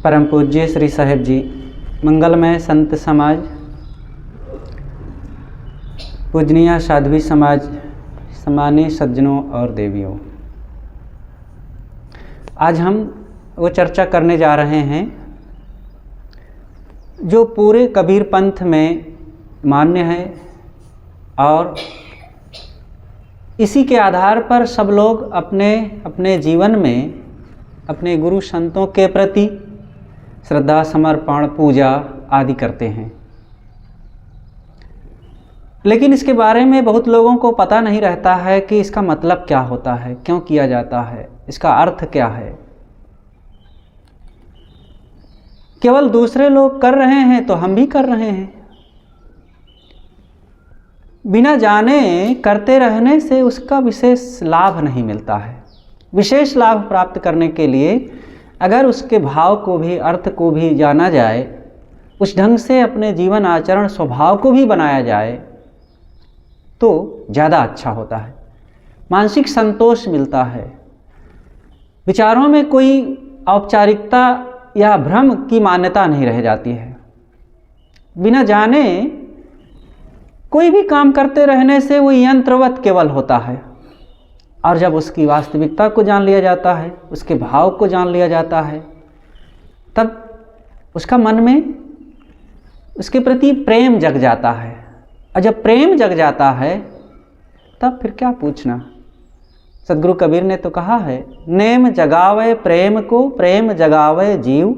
परम पूज्य श्री साहिब जी, मंगलमय संत समाज, पूजनीय साध्वी समाज, सम्मानीय सज्जनों और देवियों, आज हम वो चर्चा करने जा रहे हैं जो पूरे कबीर पंथ में मान्य है और इसी के आधार पर सब लोग अपने अपने जीवन में अपने गुरु संतों के प्रति श्रद्धा, समर्पण, पूजा आदि करते हैं। लेकिन इसके बारे में बहुत लोगों को पता नहीं रहता है कि इसका मतलब क्या होता है, क्यों किया जाता है, इसका अर्थ क्या है। केवल दूसरे लोग कर रहे हैं तो हम भी कर रहे हैं। बिना जाने करते रहने से उसका विशेष लाभ नहीं मिलता है। विशेष लाभ प्राप्त करने के लिए अगर उसके भाव को भी, अर्थ को भी जाना जाए, उस ढंग से अपने जीवन आचरण स्वभाव को भी बनाया जाए तो ज़्यादा अच्छा होता है। मानसिक संतोष मिलता है, विचारों में कोई औपचारिकता या भ्रम की मान्यता नहीं रह जाती है। बिना जाने कोई भी काम करते रहने से वो यंत्रवत केवल होता है, और जब उसकी वास्तविकता को जान लिया जाता है, उसके भाव को जान लिया जाता है, तब उसका मन में उसके प्रति प्रेम जग जाता है। और जब प्रेम जग जाता है तब फिर क्या पूछना। सदगुरु कबीर ने तो कहा है, नेम जगावे प्रेम को, प्रेम जगावे जीव,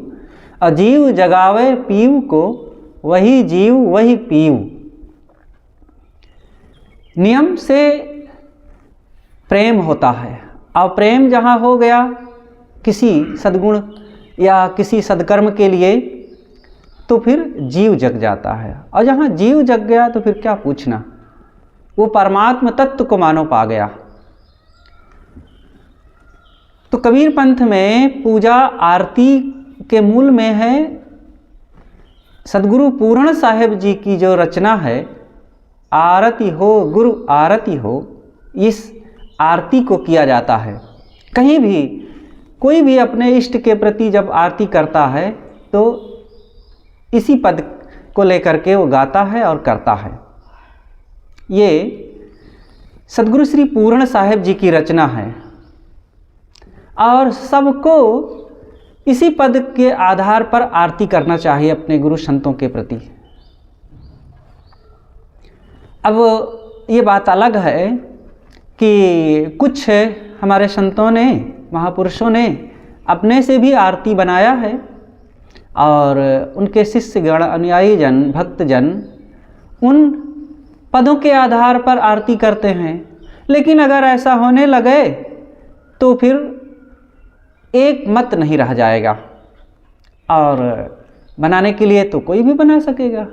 और जीव जगावे पीव को, वही जीव वही पीव। नियम से प्रेम होता है, और प्रेम जहाँ हो गया किसी सद्गुण या किसी सद्कर्म के लिए तो फिर जीव जग जाता है। और जहाँ जीव जग गया तो फिर क्या पूछना, वो परमात्म तत्व को मानो पा गया। तो कबीर पंथ में पूजा आरती के मूल में है सदगुरु पूर्ण साहिब जी की जो रचना है, आरती हो गुरु आरती हो, इस आरती को किया जाता है। कहीं भी कोई भी अपने इष्ट के प्रति जब आरती करता है तो इसी पद को लेकर के वो गाता है और करता है। ये सदगुरु श्री पूर्ण साहिब जी की रचना है और सबको इसी पद के आधार पर आरती करना चाहिए अपने गुरु संतों के प्रति। अब ये बात अलग है कि कुछ हमारे संतों ने, महापुरुषों ने अपने से भी आरती बनाया है और उनके शिष्यगण, अनुयायी जन, भक्तजन उन पदों के आधार पर आरती करते हैं। लेकिन अगर ऐसा होने लगे तो फिर एक मत नहीं रह जाएगा, और बनाने के लिए तो कोई भी बना सकेगा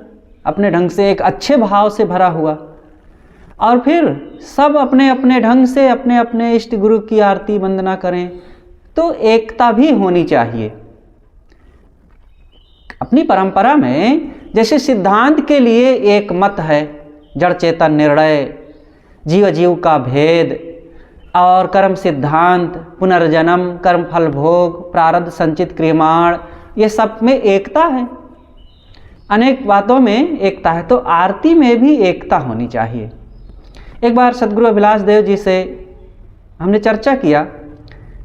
अपने ढंग से, एक अच्छे भाव से भरा हुआ, और फिर सब अपने अपने ढंग से अपने अपने इष्ट गुरु की आरती वंदना करें। तो एकता भी होनी चाहिए। अपनी परंपरा में जैसे सिद्धांत के लिए एक मत है, जड़ चेतन निर्णय, जीव जीव का भेद, और कर्म सिद्धांत, पुनर्जन्म, कर्म फल भोग, प्रारब्ध संचित क्रियमाण, ये सब में एकता है। अनेक बातों में एकता है, तो आरती में भी एकता होनी चाहिए। एक बार सदगुरु अभिलाष देव जी से हमने चर्चा किया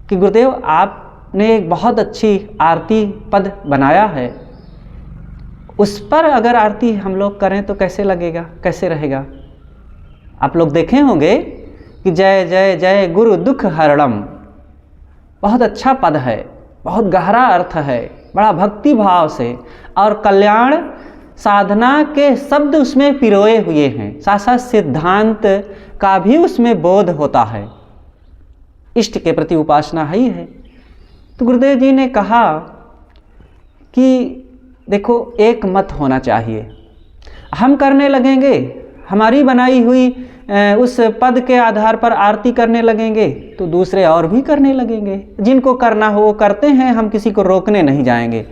कि गुरुदेव आपने एक बहुत अच्छी आरती पद बनाया है, उस पर अगर आरती हम लोग करें तो कैसे लगेगा, कैसे रहेगा। आप लोग देखे होंगे कि जय जय जय गुरु दुख हरणम, बहुत अच्छा पद है, बहुत गहरा अर्थ है, बड़ा भक्ति भाव से, और कल्याण साधना के शब्द उसमें पिरोए हुए हैं, साथ साथ सिद्धांत का भी उसमें बोध होता है। इष्ट के प्रति उपासना ही है। तो गुरुदेव जी ने कहा कि देखो, एक मत होना चाहिए। हम करने लगेंगे, हमारी बनाई हुई उस पद के आधार पर आरती करने लगेंगे तो दूसरे और भी करने लगेंगे। जिनको करना हो वो करते हैं, हम किसी को रोकने नहीं जाएंगे।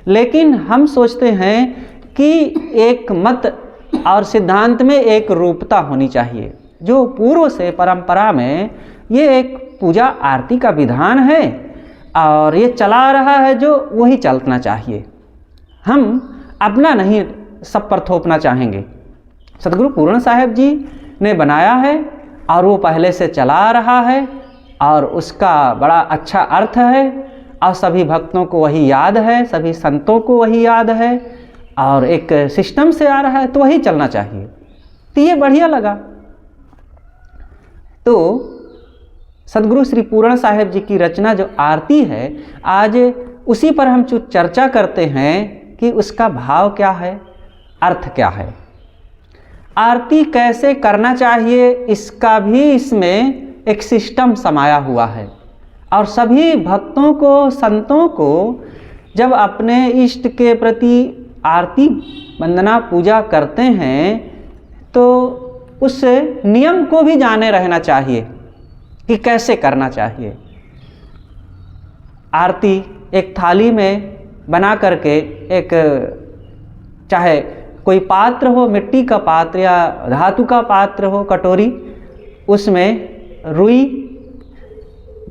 लेकिन हम सोचते हैं कि एक मत और सिद्धांत में एक रूपता होनी चाहिए। जो पूर्व से परंपरा में ये एक पूजा आरती का विधान है और ये चला रहा है जो वही चलना चाहिए, हम अपना नहीं सब पर थोपना चाहेंगे। सतगुरु पूर्ण साहेब जी ने बनाया है और वो पहले से चला रहा है और उसका बड़ा अच्छा अर्थ है और सभी भक्तों को वही याद है, सभी संतों को वही याद है और एक सिस्टम से आ रहा है तो वही चलना चाहिए। तो ये बढ़िया लगा। तो सदगुरु श्री पूर्ण साहेब जी की रचना जो आरती है, आज उसी पर हम चर्चा करते हैं कि उसका भाव क्या है, अर्थ क्या है, आरती कैसे करना चाहिए, इसका भी इसमें एक सिस्टम समाया हुआ है। और सभी भक्तों को, संतों को जब अपने इष्ट के प्रति आरती वंदना पूजा करते हैं तो उस नियम को भी जाने रहना चाहिए कि कैसे करना चाहिए। आरती एक थाली में बना करके, एक चाहे कोई पात्र हो, मिट्टी का पात्र या धातु का पात्र हो, कटोरी, उसमें रुई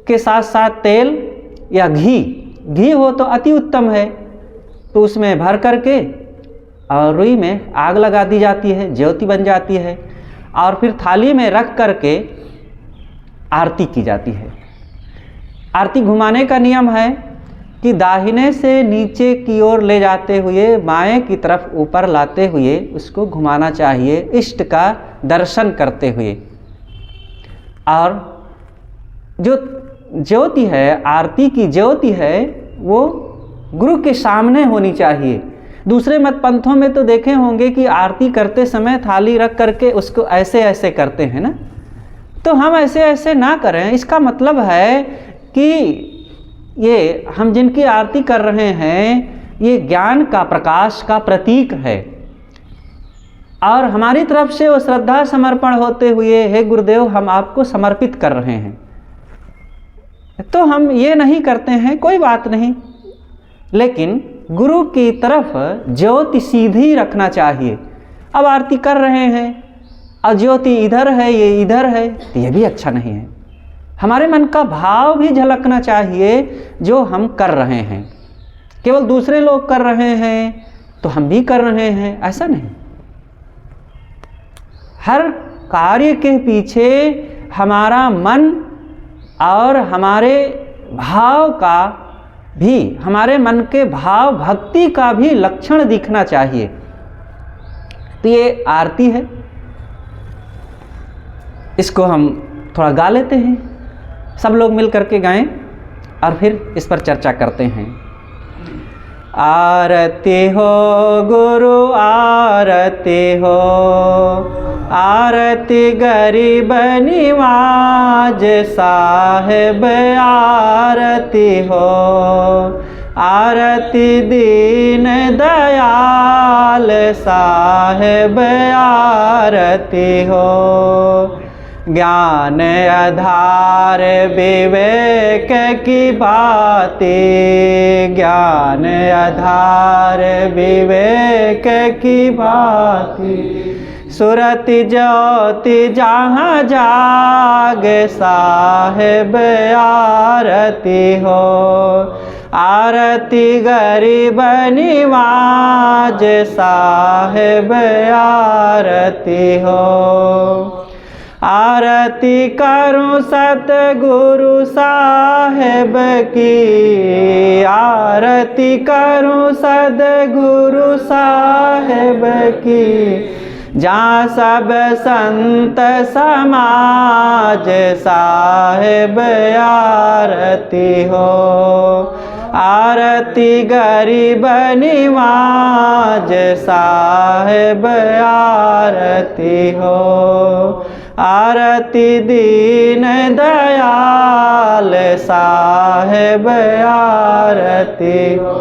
के साथ साथ तेल या घी हो तो अति उत्तम है, तो उसमें भर करके और रुई में आग लगा दी जाती है, ज्योति बन जाती है और फिर थाली में रख करके आरती की जाती है। आरती घुमाने का नियम है कि दाहिने से नीचे की ओर ले जाते हुए बाएं की तरफ ऊपर लाते हुए उसको घुमाना चाहिए, इष्ट का दर्शन करते हुए। और जो ज्योति है, आरती की ज्योति है, वो गुरु के सामने होनी चाहिए। दूसरे मत पंथों में तो देखे होंगे कि आरती करते समय थाली रख करके उसको ऐसे ऐसे करते हैं ना, तो हम ऐसे ऐसे ना करें। इसका मतलब है कि ये हम जिनकी आरती कर रहे हैं ये ज्ञान का, प्रकाश का प्रतीक है और हमारी तरफ से वो श्रद्धा समर्पण होते हुए, हे गुरुदेव हम आपको समर्पित कर रहे हैं, तो हम ये नहीं करते हैं, कोई बात नहीं, लेकिन गुरु की तरफ ज्योति सीधी रखना चाहिए। अब आरती कर रहे हैं और ज्योति इधर है, ये इधर है, तो ये भी अच्छा नहीं है। हमारे मन का भाव भी झलकना चाहिए जो हम कर रहे हैं। केवल दूसरे लोग कर रहे हैं तो हम भी कर रहे हैं, ऐसा नहीं। हर कार्य के पीछे हमारा मन और हमारे भाव का भी, हमारे मन के भाव भक्ति का भी लक्षण दिखना चाहिए। तो ये आरती है, इसको हम थोड़ा गा लेते हैं, सब लोग मिल करके गाएं और फिर इस पर चर्चा करते हैं। आरती हो गुरु आरती हो, आरती गरीब निवाज साहेब आरती हो, आरती दीन दयाल साहेब आरती हो, ज्ञान आधार विवेक की बातें, ज्ञान आधार विवेक की बातें, सुरति ज्योति जहाँ जाग साहेब आरती हो, आरती गरीब निवाज साहेब आरती हो, आरती करूं सतगुरु साहेब की, आरती करूं सतगुरु साहेब की, जहाँ सब संत समाज साहेब आरती हो, आरती गरीब निवाज साहेब आरती हो, आरती दीन दयाल साहेब आरती हो,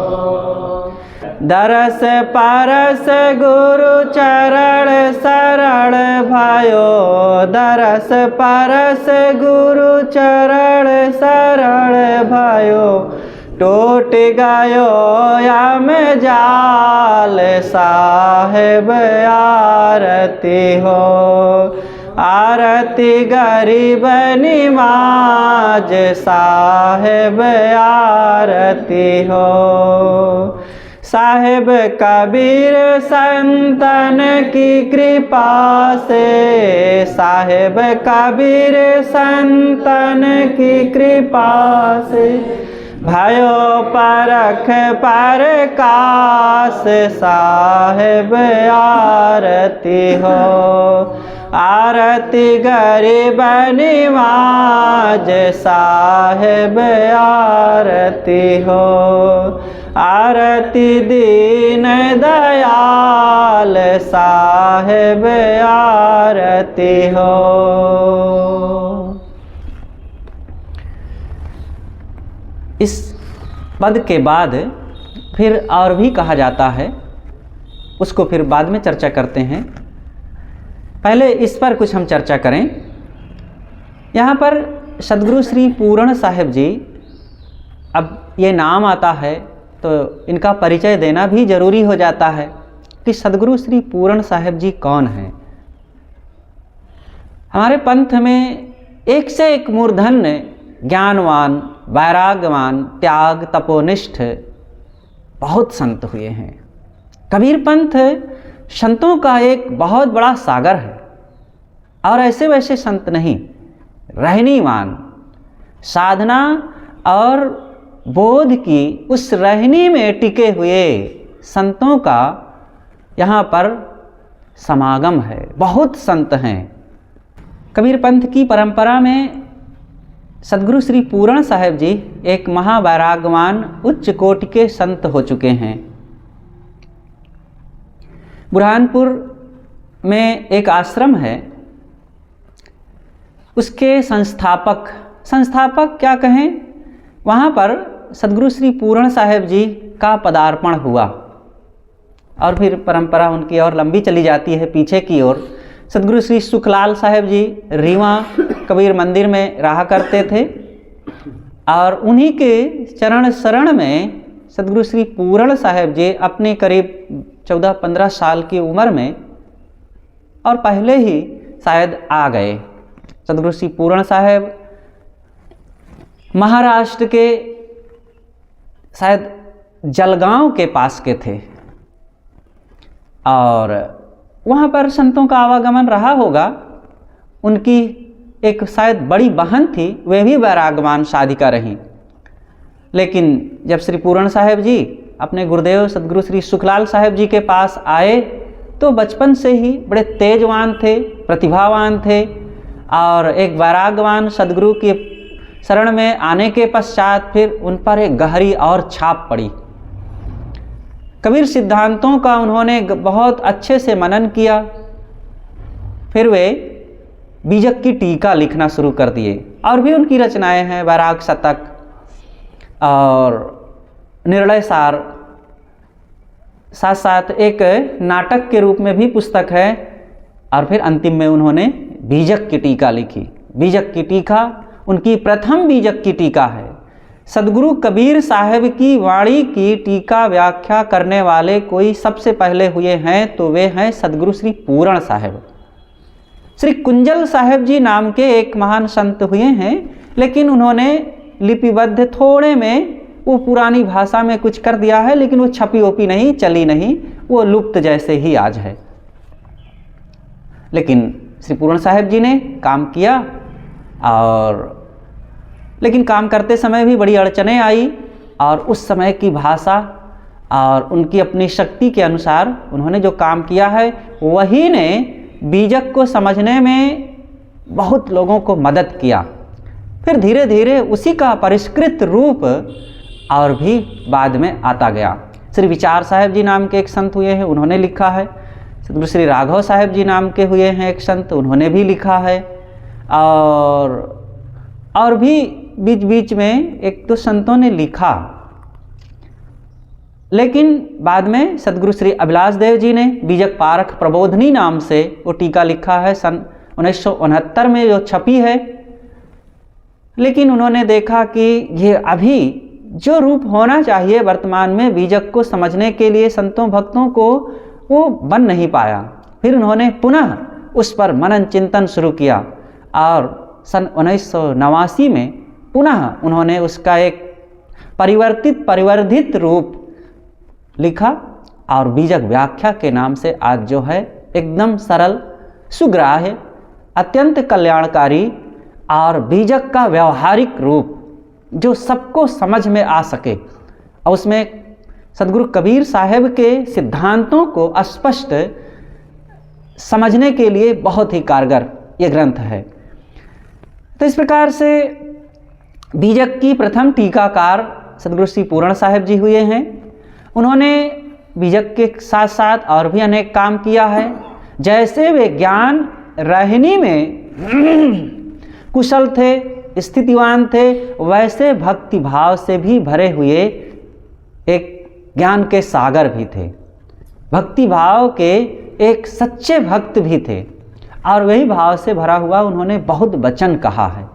दरस परस गुरु चरण शरण भयो, दरस परस गुरु चरण शरण भयो, टूट गयो यम जाल साहेब आरती हो, आरती गरीब निवाज साहेब आरती हो। साहेब कबीर संतन की कृपा से, साहेब कबीर संतन की कृपा से, भयो परख परकाश साहेब आरती हो। आरती गरीब निवाज साहेब आरती हो। आरती दीन दयाल साहेब आरती हो। इस पद के बाद फिर और भी कहा जाता है, उसको फिर बाद में चर्चा करते हैं। पहले इस पर कुछ हम चर्चा करें। यहाँ पर सद्गुरु श्री पूर्ण साहेब जी, अब ये नाम आता है तो इनका परिचय देना भी जरूरी हो जाता है कि सद्गुरु श्री पूर्ण साहेब जी कौन हैं। हमारे पंथ में एक से एक मूर्धन्य, ज्ञानवान, वैराग्यवान, त्याग तपोनिष्ठ बहुत संत हुए हैं। कबीर पंथ संतों का एक बहुत बड़ा सागर है, और ऐसे वैसे संत नहीं, रहनीवान, साधना और बोध की उस रहनी में टिके हुए संतों का यहाँ पर समागम है। बहुत संत हैं। कबीर पंथ की परंपरा में सद्गुरु श्री पूर्ण साहेब जी एक महावैराग्यवान उच्च कोटि के संत हो चुके हैं। बुरहानपुर में एक आश्रम है, उसके संस्थापक क्या कहें, वहाँ पर सद्गुरु श्री पूर्ण साहेब जी का पदार्पण हुआ, और फिर परंपरा उनकी और लंबी चली जाती है पीछे की ओर। सद्गुरु श्री सुखलाल साहेब जी रीवा कबीर मंदिर में रहा करते थे, और उन्हीं के चरण शरण में सद्गुरु श्री पूर्ण साहेब जी अपने करीब 14-15 साल की उम्र में, और पहले ही शायद आ गए। सद्गुरु श्री पूर्ण साहेब महाराष्ट्र के शायद जलगांव के पास के थे, और वहाँ पर संतों का आवागमन रहा होगा। उनकी एक शायद बड़ी बहन थी, वे भी वैराग्यवान साधिका रहीं। लेकिन जब श्री पूर्ण साहेब जी अपने गुरुदेव सद्गुरु श्री सुखलाल साहेब जी के पास आए तो बचपन से ही बड़े तेजवान थे, प्रतिभावान थे, और एक वैराग्यवान सद्गुरु के शरण में आने के पश्चात फिर उन पर एक गहरी और छाप पड़ी। कबीर सिद्धांतों का उन्होंने बहुत अच्छे से मनन किया। फिर वे बीजक की टीका लिखना शुरू कर दिए, और भी उनकी रचनाएं हैं, वैराग शतक और निर्णय सार, साथ साथ एक नाटक के रूप में भी पुस्तक है, और फिर अंतिम में उन्होंने बीजक की टीका लिखी। बीजक की टीका उनकी प्रथम बीजक की टीका है। सद्गुरु कबीर साहेब की वाणी की टीका व्याख्या करने वाले कोई सबसे पहले हुए हैं तो वे हैं सद्गुरु श्री पूर्ण साहेब। श्री कुंजल साहेब जी नाम के एक महान संत हुए हैं, लेकिन उन्होंने लिपिबद्ध थोड़े में वो पुरानी भाषा में कुछ कर दिया है, लेकिन वो छपी ओपी नहीं, चली नहीं, वो लुप्त जैसे ही आज है। लेकिन श्री पूर्ण साहेब जी ने काम किया, और लेकिन काम करते समय भी बड़ी अड़चनें आई, और उस समय की भाषा और उनकी अपनी शक्ति के अनुसार उन्होंने जो काम किया है वही ने बीजक को समझने में बहुत लोगों को मदद किया। फिर धीरे धीरे उसी का परिष्कृत रूप और भी बाद में आता गया। श्री विचार साहेब जी नाम के एक संत हुए हैं, उन्होंने लिखा है। सद्गुरु श्री राघव साहेब जी नाम के हुए हैं एक संत, उन्होंने भी लिखा है। और भी बीच बीच में एक दो संतों ने लिखा, लेकिन बाद में सद्गुरु श्री अभिलाष देव जी ने बीजक पारख प्रबोधनी नाम से वो टीका लिखा है, सन 1969 में जो छपी है। लेकिन उन्होंने देखा कि ये अभी जो रूप होना चाहिए वर्तमान में बीजक को समझने के लिए संतों भक्तों को, वो बन नहीं पाया। फिर उन्होंने पुनः उस पर मनन चिंतन शुरू किया और सन 1989 में पुनः उन्होंने उसका एक परिवर्धित रूप लिखा और बीजक व्याख्या के नाम से आज जो है एकदम सरल, सुग्राह्य, अत्यंत कल्याणकारी और बीजक का व्यवहारिक रूप जो सबको समझ में आ सके, और उसमें सदगुरु कबीर साहब के सिद्धांतों को स्पष्ट समझने के लिए बहुत ही कारगर ये ग्रंथ है। तो इस प्रकार से बीजक की प्रथम टीकाकार सदगुरु श्री पूर्ण साहब जी हुए हैं। उन्होंने बीजक के साथ साथ और भी अनेक काम किया है। जैसे वे ज्ञान रहनी में कुशल थे, स्थितिवान थे, वैसे भक्ति भाव से भी भरे हुए एक ज्ञान के सागर भी थे, भक्ति भाव के एक सच्चे भक्त भी थे। और वही भाव से भरा हुआ उन्होंने बहुत वचन कहा है।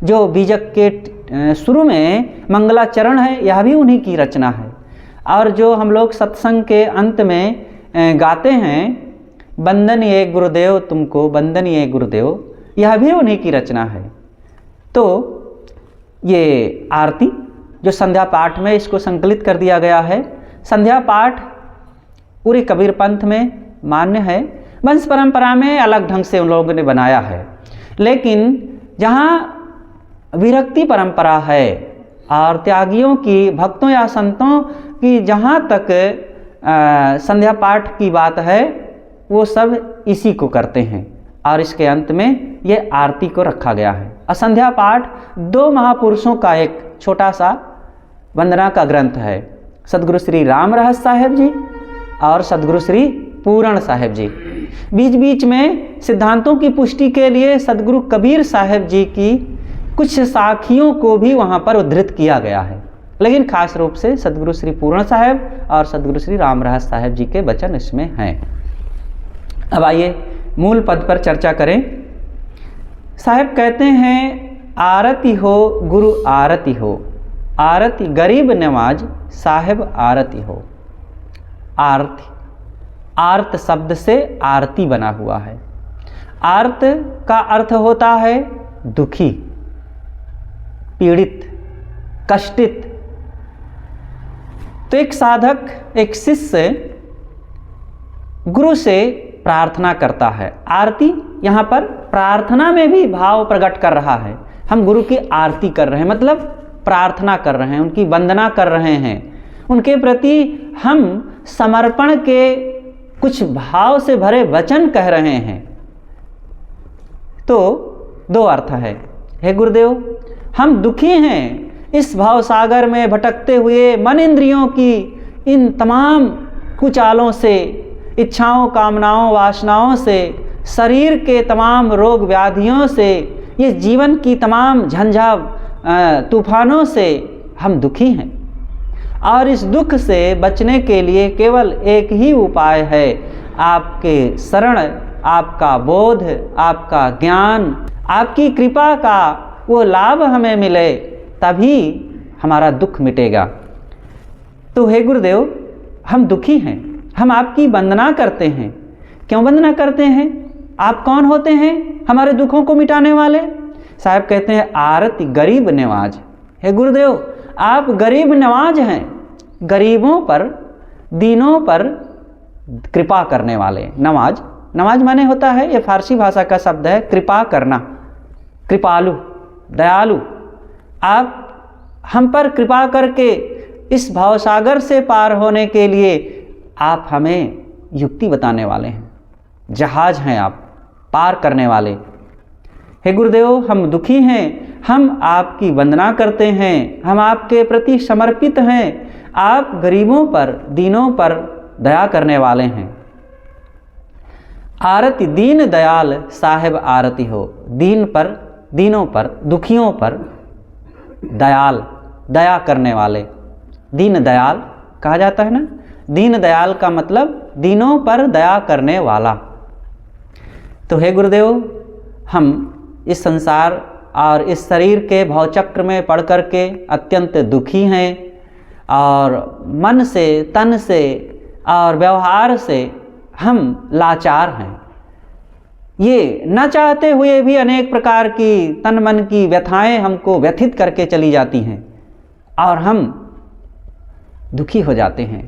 जो बीजक के शुरू में मंगलाचरण है, यह भी उन्हीं की रचना है। और जो हम लोग सत्संग के अंत में गाते हैं, वंदनीय गुरुदेव तुमको, वंदनीय गुरुदेव, यह भी उन्हीं की रचना है। तो ये आरती जो संध्या पाठ में इसको संकलित कर दिया गया है, संध्या पाठ पूरे कबीर पंथ में मान्य है। वंश परंपरा में अलग ढंग से उन लोगों ने बनाया है, लेकिन जहाँ विरक्ति परंपरा है और त्यागियों की, भक्तों या संतों की जहाँ तक संध्या पाठ की बात है, वो सब इसी को करते हैं। और इसके अंत में ये आरती को रखा गया है। और संध्या पाठ दो महापुरुषों का एक छोटा सा वंदना का ग्रंथ है, सदगुरु श्री राम रहस साहेब जी और सदगुरु श्री पूर्ण साहेब जी। बीच बीच में सिद्धांतों की पुष्टि के लिए सदगुरु कबीर साहेब जी की कुछ साखियों को भी वहाँ पर उद्धृत किया गया है, लेकिन खास रूप से सदगुरु श्री पूर्ण साहेब और सदगुरु श्री राम रहस साहेब जी के वचन इसमें हैं। अब आइए मूल पद पर चर्चा करें। साहेब कहते हैं, आरती हो गुरु आरती हो, आरती गरीब नवाज साहेब आरती हो। आरती, आर्त शब्द से आरती बना हुआ है। आर्त का अर्थ होता है दुखी, पीड़ित, कष्टित। तो एक साधक, एक शिष्य गुरु से प्रार्थना करता है। आरती यहाँ पर प्रार्थना में भी भाव प्रकट कर रहा है। हम गुरु की आरती कर रहे हैं, मतलब प्रार्थना कर रहे हैं, उनकी वंदना कर रहे हैं, उनके प्रति हम समर्पण के कुछ भाव से भरे वचन कह रहे हैं। तो दो अर्थ है। हे गुरुदेव, हम दुखी हैं, इस भाव सागर में भटकते हुए मन इंद्रियों की इन तमाम कुचालों से, इच्छाओं, कामनाओं, वासनाओं से, शरीर के तमाम रोग व्याधियों से, ये जीवन की तमाम झंझा तूफानों से हम दुखी हैं। और इस दुख से बचने के लिए केवल एक ही उपाय है, आपके शरण, आपका बोध, आपका ज्ञान, आपकी कृपा का वो लाभ हमें मिले, तभी हमारा दुख मिटेगा। तो हे गुरुदेव, हम दुखी हैं, हम आपकी वंदना करते हैं। क्यों वंदना करते हैं? आप कौन होते हैं हमारे दुखों को मिटाने वाले? साहब कहते हैं, आरती गरीब नवाज। हे गुरुदेव, आप गरीब नवाज हैं, गरीबों पर, दीनों पर कृपा करने वाले। नवाज, नवाज माने होता है, ये फारसी भाषा का शब्द है, कृपा करना, कृपालु, दयालु। आप हम पर कृपा करके इस भावसागर से पार होने के लिए आप हमें युक्ति बताने वाले हैं, जहाज हैं आप, पार करने वाले। हे गुरुदेव, हम दुखी हैं, हम आपकी वंदना करते हैं, हम आपके प्रति समर्पित हैं। आप गरीबों पर, दीनों पर दया करने वाले हैं। आरती दीन दयाल साहेब आरती हो। दीन पर, दीनों पर, दुखियों पर दयाल, दया करने वाले। दीन दयाल कहा जाता है ना, दीन दयाल का मतलब दीनों पर दया करने वाला। तो हे गुरुदेव, हम इस संसार और इस शरीर के भवचक्र में पड़ कर के अत्यंत दुखी हैं, और मन से, तन से और व्यवहार से हम लाचार हैं। ये न चाहते हुए भी अनेक प्रकार की तन मन की व्यथाएं हमको व्यथित करके चली जाती हैं और हम दुखी हो जाते हैं।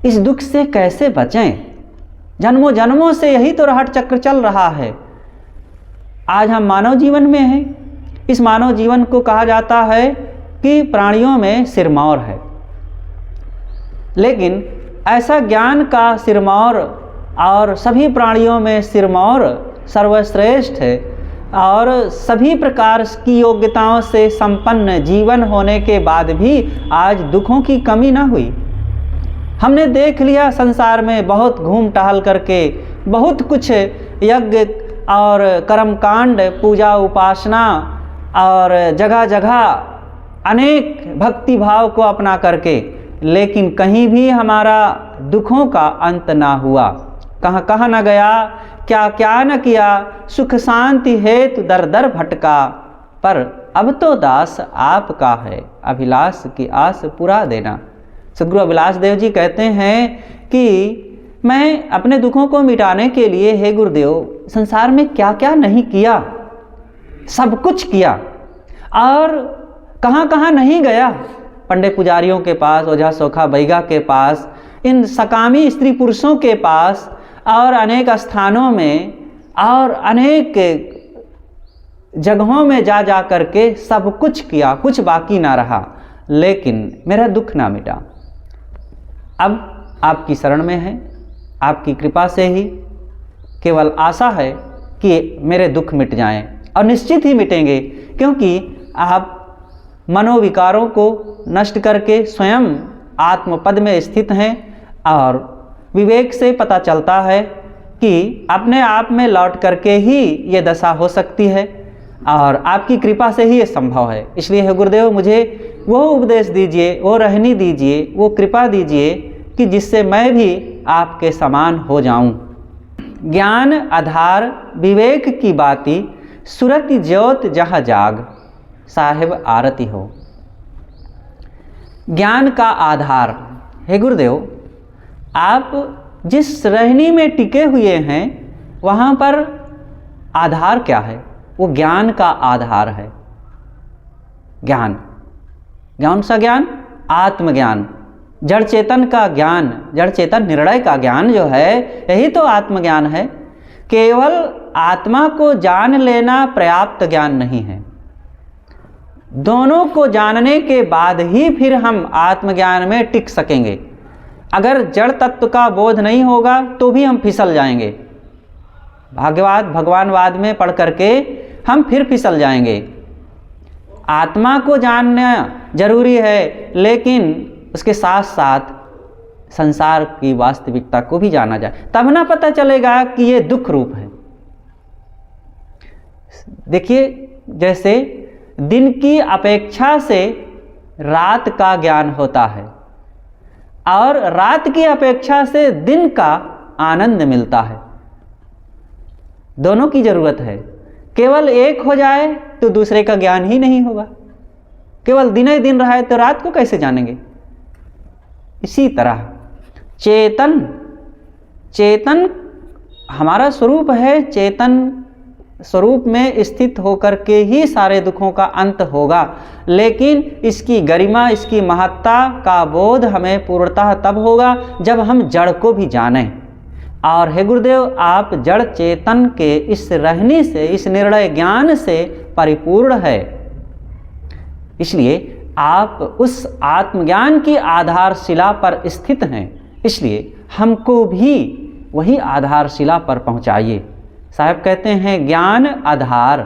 इस दुख से कैसे बचें? जन्मों जन्मों से यही तो रहट चक्र चल रहा है। आज हम मानव जीवन में हैं। इस मानव जीवन को कहा जाता है कि प्राणियों में सिरमौर है, लेकिन ऐसा ज्ञान का सिरमौर और सभी प्राणियों में सिरमौर सर्वश्रेष्ठ है और सभी प्रकार की योग्यताओं से संपन्न जीवन होने के बाद भी आज दुखों की कमी न हुई। हमने देख लिया संसार में बहुत घूम टहल करके बहुत कुछ यज्ञ और कर्मकांड, पूजा उपासना और जगह जगह अनेक भक्ति भाव को अपना करके, लेकिन कहीं भी हमारा दुखों का अंत ना हुआ। कहाँ कहाँ न गया, क्या क्या न किया, सुख शांति हेतु दर दर भटका, पर अब तो दास आपका है, अभिलाष की आस पुरा देना। सद्गुरु अभिलाष देव जी कहते हैं कि मैं अपने दुखों को मिटाने के लिए, हे गुरुदेव, संसार में क्या क्या नहीं किया, सब कुछ किया, और कहाँ कहाँ नहीं गया। पंडित पुजारियों के पास, ओझा सोखा बैगा के पास, इन सकामी स्त्री पुरुषों के पास और अनेक स्थानों में और अनेक जगहों में जा जा करके सब कुछ किया, कुछ बाकी ना रहा, लेकिन मेरा दुख ना मिटा। अब आपकी शरण में है, आपकी कृपा से ही केवल आशा है कि मेरे दुख मिट जाएं, और निश्चित ही मिटेंगे, क्योंकि आप मनोविकारों को नष्ट करके स्वयं आत्मपद में स्थित हैं और विवेक से पता चलता है कि अपने आप में लौट करके ही ये दशा हो सकती है और आपकी कृपा से ही ये संभव है। इसलिए हे गुरुदेव, मुझे वो उपदेश दीजिए, वो रहनी दीजिए, वो कृपा दीजिए कि जिससे मैं भी आपके समान हो जाऊं। ज्ञान आधार विवेक की बाती, सुरति ज्योत जहाँ जाग, साहिब आरती हो। ज्ञान का आधार, हे गुरुदेव, आप जिस रहनी में टिके हुए हैं वहाँ पर आधार क्या है? वो ज्ञान का आधार है। ज्ञान, कौन सा ज्ञान? आत्मज्ञान, जड़ चेतन का ज्ञान, जड़ चेतन निर्णय का ज्ञान जो है, यही तो आत्मज्ञान है। केवल आत्मा को जान लेना पर्याप्त ज्ञान नहीं है, दोनों को जानने के बाद ही फिर हम आत्मज्ञान में टिक सकेंगे। अगर जड़ तत्व का बोध नहीं होगा तो भी हम फिसल जाएंगे, भाग्यवाद भगवानवाद में पढ़ करके हम फिर फिसल जाएंगे। आत्मा को जानना जरूरी है, लेकिन उसके साथ साथ संसार की वास्तविकता को भी जाना जाए, तब ना पता चलेगा कि ये दुख रूप है। देखिए, जैसे दिन की अपेक्षा से रात का ज्ञान होता है और रात की अपेक्षा से दिन का आनंद मिलता है। दोनों की जरूरत है। केवल एक हो जाए तो दूसरे का ज्ञान ही नहीं होगा। केवल दिन ही दिन रहा तो रात को कैसे जानेंगे? इसी तरह चेतन हमारा स्वरूप है। चेतन स्वरूप में स्थित होकर के ही सारे दुखों का अंत होगा, लेकिन इसकी गरिमा, इसकी महत्ता का बोध हमें पूर्णतः तब होगा जब हम जड़ को भी जानें। और हे गुरुदेव, आप जड़ चेतन के इस रहने से, इस निर्णय ज्ञान से परिपूर्ण है, इसलिए आप उस आत्मज्ञान की आधारशिला पर स्थित हैं। इसलिए हमको भी वही आधारशिला पर पहुंचाइए। साहब कहते हैं ज्ञान आधार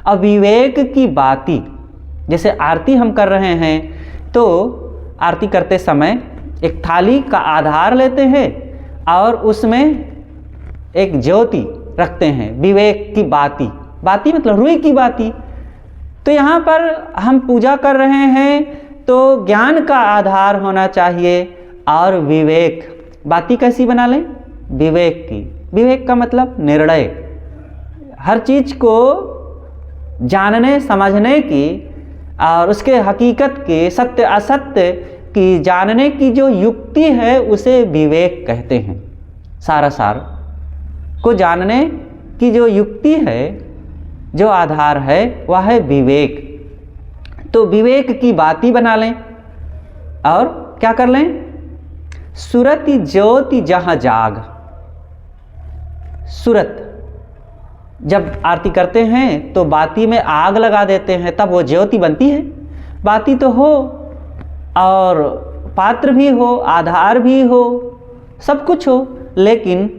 अविवेक की बाती। जैसे आरती हम कर रहे हैं तो आरती करते समय एक थाली का आधार लेते हैं और उसमें एक ज्योति रखते हैं, विवेक की बाती। बाती मतलब रुई की बाती। तो यहाँ पर हम पूजा कर रहे हैं तो ज्ञान का आधार होना चाहिए और विवेक। बाती कैसी बना लें? विवेक की। विवेक का मतलब निर्णय, हर चीज़ को जानने समझने की और उसके हकीकत के, सत्य असत्य की जानने की जो युक्ति है उसे विवेक कहते हैं। सारा सार को जानने की जो युक्ति है, जो आधार है, वह है विवेक। तो विवेक की बाती बना लें और क्या कर लें, सुरति ज्योति जहाँ जाग। सुरत, जब आरती करते हैं तो बाती में आग लगा देते हैं, तब वो ज्योति बनती है। बाती तो हो और पात्र भी हो, आधार भी हो, सब कुछ हो, लेकिन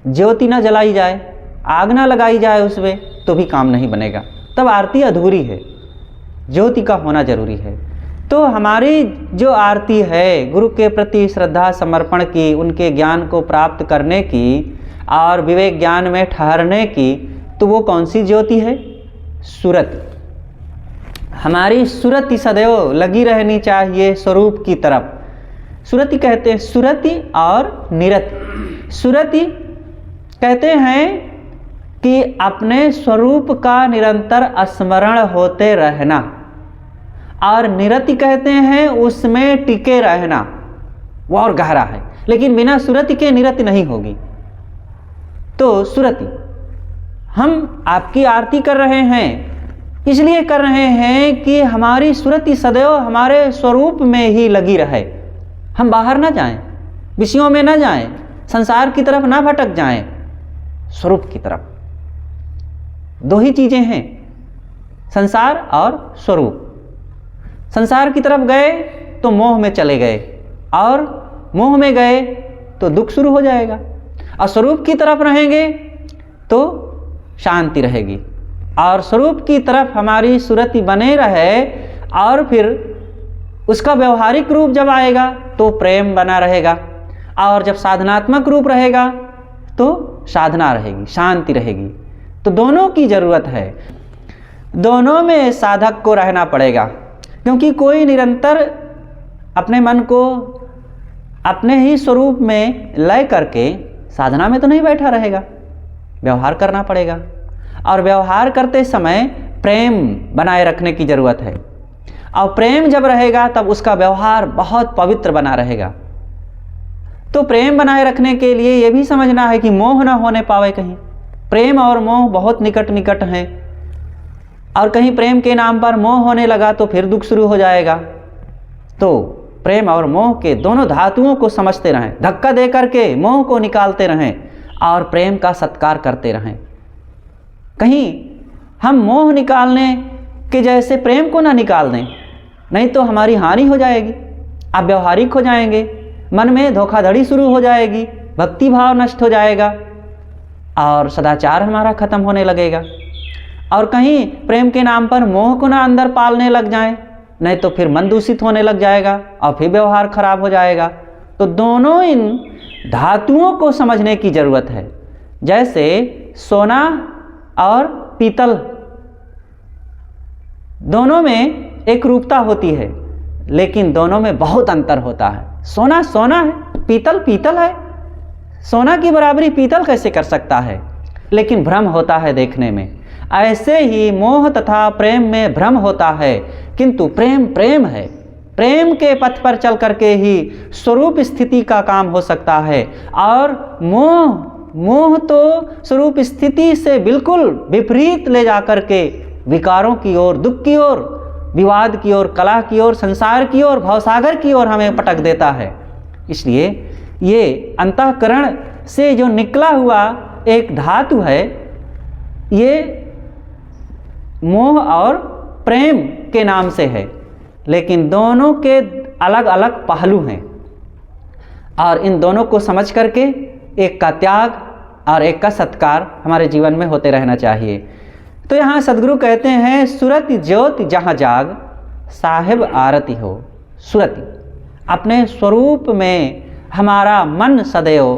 ज्योति ना जलाई जाए, आग ना लगाई जाए उसमें, तो भी काम नहीं बनेगा, तब आरती अधूरी है। ज्योति का होना जरूरी है। तो हमारी जो आरती है गुरु के प्रति श्रद्धा समर्पण की, उनके ज्ञान को प्राप्त करने की और विवेक ज्ञान में ठहरने की, तो वो कौन सी ज्योति है? सुरति। हमारी सुरति सदैव लगी रहनी चाहिए स्वरूप की तरफ। सुरति कहते हैं, सुरति और निरति। सुरति कहते हैं कि अपने स्वरूप का निरंतर स्मरण होते रहना, और निरति कहते हैं उसमें टिके रहना, वो और गहरा है। लेकिन बिना सुरति के निरति नहीं होगी। तो सुरति, हम आपकी आरती कर रहे हैं, इसलिए कर रहे हैं कि हमारी सुरति सदैव हमारे स्वरूप में ही लगी रहे। हम बाहर ना जाएं, विषयों में ना जाएं, संसार की तरफ ना भटक जाएं, स्वरूप की तरफ। दो ही चीजें हैं, संसार और स्वरूप। संसार की तरफ गए तो मोह में चले गए, और मोह में गए तो दुख शुरू हो जाएगा, और स्वरूप की तरफ रहेंगे तो शांति रहेगी। और स्वरूप की तरफ हमारी सुरति बने रहे, और फिर उसका व्यवहारिक रूप जब आएगा तो प्रेम बना रहेगा, और जब साधनात्मक रूप रहेगा तो साधना रहेगी, शांति रहेगी। तो दोनों की जरूरत है, दोनों में साधक को रहना पड़ेगा, क्योंकि कोई निरंतर अपने मन को अपने ही स्वरूप में लय करके साधना में तो नहीं बैठा रहेगा, व्यवहार करना पड़ेगा। और व्यवहार करते समय प्रेम बनाए रखने की जरूरत है, और प्रेम जब रहेगा तब उसका व्यवहार बहुत पवित्र बना रहेगा। तो प्रेम बनाए रखने के लिए ये भी समझना है कि मोह ना होने पावे कहीं। प्रेम और मोह बहुत निकट निकट हैं, और कहीं प्रेम के नाम पर मोह होने लगा तो फिर दुख शुरू हो जाएगा। तो प्रेम और मोह के दोनों धातुओं को समझते रहें, धक्का दे करके मोह को निकालते रहें और प्रेम का सत्कार करते रहें। कहीं हम मोह निकालने के जैसे प्रेम को ना निकाल दें, नहीं तो हमारी हानि हो जाएगी, आप व्यवहारिक हो जाएंगे, मन में धोखाधड़ी शुरू हो जाएगी, भक्ति भाव नष्ट हो जाएगा, और सदाचार हमारा खत्म होने लगेगा। और कहीं प्रेम के नाम पर मोह को ना अंदर पालने लग जाएं, नहीं तो फिर मन दूषित होने लग जाएगा और फिर व्यवहार खराब हो जाएगा। तो दोनों इन धातुओं को समझने की जरूरत है। जैसे सोना और पीतल, दोनों में एक रूपता होती है, लेकिन दोनों में बहुत अंतर होता है। सोना सोना है, पीतल पीतल है। सोना की बराबरी पीतल कैसे कर सकता है? लेकिन भ्रम होता है देखने में। ऐसे ही मोह तथा प्रेम में भ्रम होता है, किंतु प्रेम प्रेम है। प्रेम के पथ पर चल करके ही स्वरूप स्थिति का काम हो सकता है, और मोह तो स्वरूप स्थिति से बिल्कुल विपरीत ले जा करके विकारों की ओर, दुख की ओर, विवाद की ओर, कलह की ओर, संसार की ओर, भवसागर की ओर हमें पटक देता है। इसलिए ये अंतःकरण से जो निकला हुआ एक धातु है, ये मोह और प्रेम के नाम से है, लेकिन दोनों के अलग अलग पहलू हैं, और इन दोनों को समझ करके एक का त्याग और एक का सत्कार हमारे जीवन में होते रहना चाहिए। तो यहाँ सद्गुरु कहते हैं, सुरति ज्योति जहाँ जाग, साहिब आरती हो। सुरति, अपने स्वरूप में हमारा मन सदैव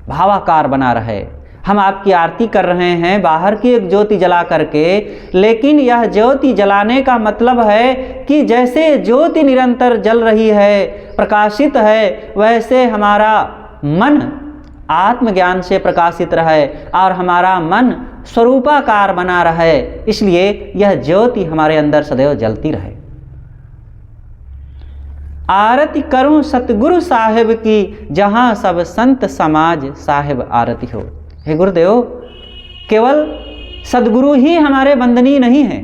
भावाकार बना रहे। हम आपकी आरती कर रहे हैं बाहर की एक ज्योति जला करके, लेकिन यह ज्योति जलाने का मतलब है कि जैसे ज्योति निरंतर जल रही है, प्रकाशित है, वैसे हमारा मन आत्मज्ञान से प्रकाशित रहे और हमारा मन स्वरूपाकार बना रहे। इसलिए यह ज्योति हमारे अंदर सदैव जलती रहे। आरती करूं सतगुरु साहिब की, जहां सब संत समाज साहिब आरती हो। हे गुरुदेव, केवल सद्गुरु ही हमारे वंदनीय नहीं हैं,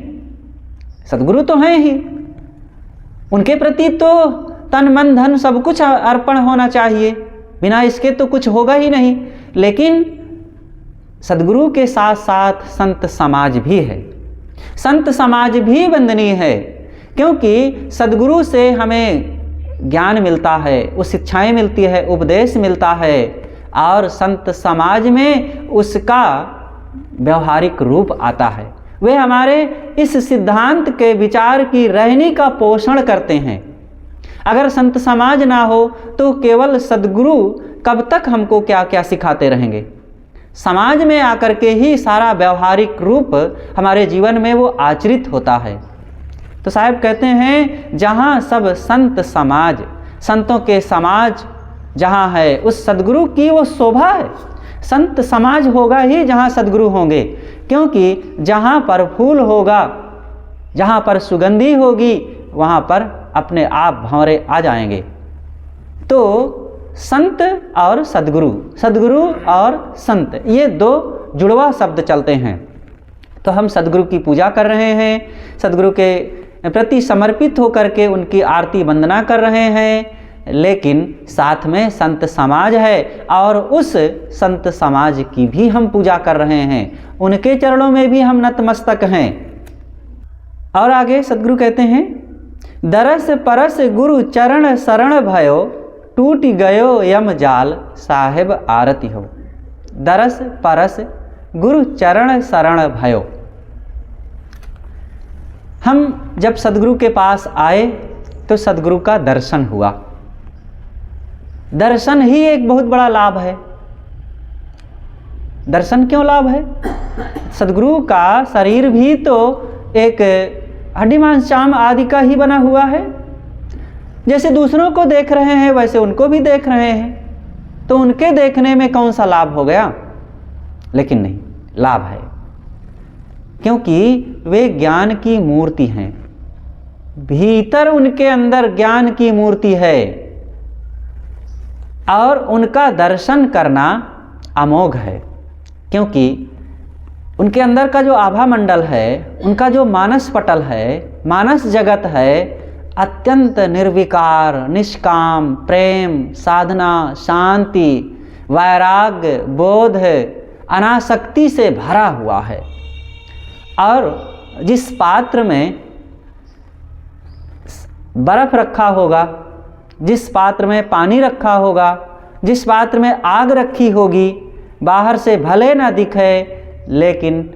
सद्गुरु तो हैं ही, उनके प्रति तो तन मन धन सब कुछ अर्पण होना चाहिए, बिना इसके तो कुछ होगा ही नहीं। लेकिन सद्गुरु के साथ साथ संत समाज भी है, संत समाज भी वंदनीय है, क्योंकि सद्गुरु से हमें ज्ञान मिलता है, वो शिक्षाएं मिलती है, उपदेश मिलता है, और संत समाज में उसका व्यवहारिक रूप आता है। वे हमारे इस सिद्धांत के विचार की रहनी का पोषण करते हैं। अगर संत समाज ना हो तो केवल सद्गुरु कब तक हमको क्या क्या सिखाते रहेंगे। समाज में आकर के ही सारा व्यवहारिक रूप हमारे जीवन में वो आचरित होता है। तो साहब कहते हैं जहाँ सब संत समाज, संतों के समाज जहाँ है उस सद्गुरु की वो शोभा है। संत समाज होगा ही जहाँ सद्गुरु होंगे, क्योंकि जहाँ पर फूल होगा, जहाँ पर सुगंधी होगी, वहाँ पर अपने आप भंवरे आ जाएंगे। तो संत और सद्गुरु, सद्गुरु और संत, ये दो जुड़वा शब्द चलते हैं। तो हम सद्गुरु की पूजा कर रहे हैं, सद्गुरु के प्रति समर्पित होकर के उनकी आरती वंदना कर रहे हैं, लेकिन साथ में संत समाज है और उस संत समाज की भी हम पूजा कर रहे हैं, उनके चरणों में भी हम नतमस्तक हैं। और आगे सद्गुरु कहते हैं दरस परस गुरु चरण शरण भयो, टूट गयो यम जाल साहेब आरती हो। दरस परस गुरु चरण शरण भयो। हम जब सद्गुरु के पास आए तो सद्गुरु का दर्शन हुआ। दर्शन ही एक बहुत बड़ा लाभ है। दर्शन क्यों लाभ है? सद्गुरु का शरीर भी तो एक हड्डी मांस चाम आदि का ही बना हुआ है। जैसे दूसरों को देख रहे हैं वैसे उनको भी देख रहे हैं, तो उनके देखने में कौन सा लाभ हो गया? लेकिन नहीं, लाभ है, क्योंकि वे ज्ञान की मूर्ति हैं। भीतर उनके अंदर ज्ञान की मूर्ति है और उनका दर्शन करना अमोघ है, क्योंकि उनके अंदर का जो आभा मंडल है, उनका जो मानस पटल है, मानस जगत है, अत्यंत निर्विकार, निष्काम, प्रेम, साधना, शांति, वैराग्य, बोध, अनासक्ति से भरा हुआ है। और जिस पात्र में बर्फ रखा होगा, जिस पात्र में पानी रखा होगा, जिस पात्र में आग रखी होगी, बाहर से भले ना दिखे लेकिन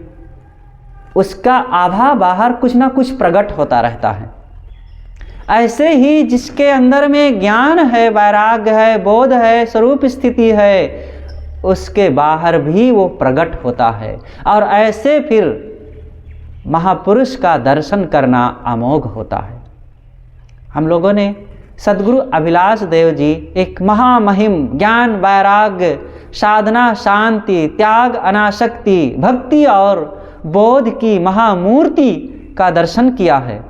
उसका आभा बाहर कुछ ना कुछ प्रकट होता रहता है। ऐसे ही जिसके अंदर में ज्ञान है, वैराग्य है, बोध है, स्वरूप स्थिति है, उसके बाहर भी वो प्रकट होता है। और ऐसे फिर महापुरुष का दर्शन करना अमोघ होता है। हम लोगों ने सद्गुरु अभिलाष देव जी एक महामहिम ज्ञान, वैराग्य, साधना, शांति, त्याग, अनासक्ति, भक्ति और बोध की महामूर्ति का दर्शन किया है,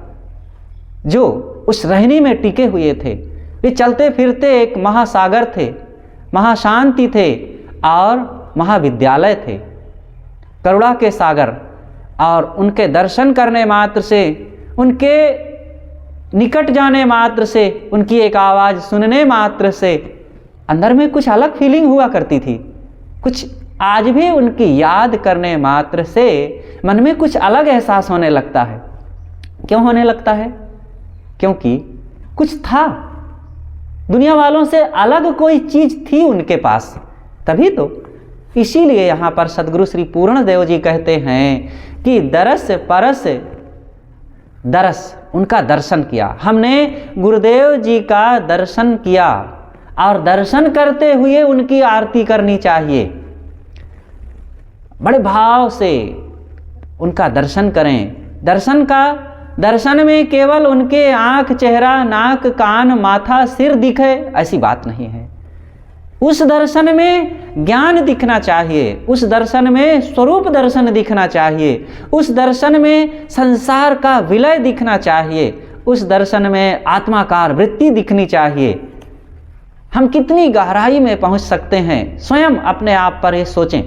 जो उस रहनी में टिके हुए थे। वे चलते फिरते एक महासागर थे, महाशांति थे और महाविद्यालय थे, करुणा के सागर। और उनके दर्शन करने मात्र से, उनके निकट जाने मात्र से, उनकी एक आवाज़ सुनने मात्र से अंदर में कुछ अलग फीलिंग हुआ करती थी। कुछ आज भी उनकी याद करने मात्र से मन में कुछ अलग एहसास होने लगता है। क्यों होने लगता है? क्योंकि कुछ था, दुनिया वालों से अलग कोई चीज़ थी उनके पास, तभी तो। इसीलिए यहाँ पर सद्गुरु श्री पूर्ण देव जी कहते हैं कि दरस परस, दरस उनका दर्शन किया। हमने गुरुदेव जी का दर्शन किया और दर्शन करते हुए उनकी आरती करनी चाहिए। बड़े भाव से उनका दर्शन करें। दर्शन में केवल उनके आँख, चेहरा, नाक, कान, माथा, सिर दिखे, ऐसी बात नहीं है। उस दर्शन में ज्ञान दिखना चाहिए, उस दर्शन में स्वरूप दर्शन दिखना चाहिए, उस दर्शन में संसार का विलय दिखना चाहिए, उस दर्शन में आत्माकार वृत्ति दिखनी चाहिए। हम कितनी गहराई में पहुंच सकते हैं, स्वयं अपने आप पर ये सोचें।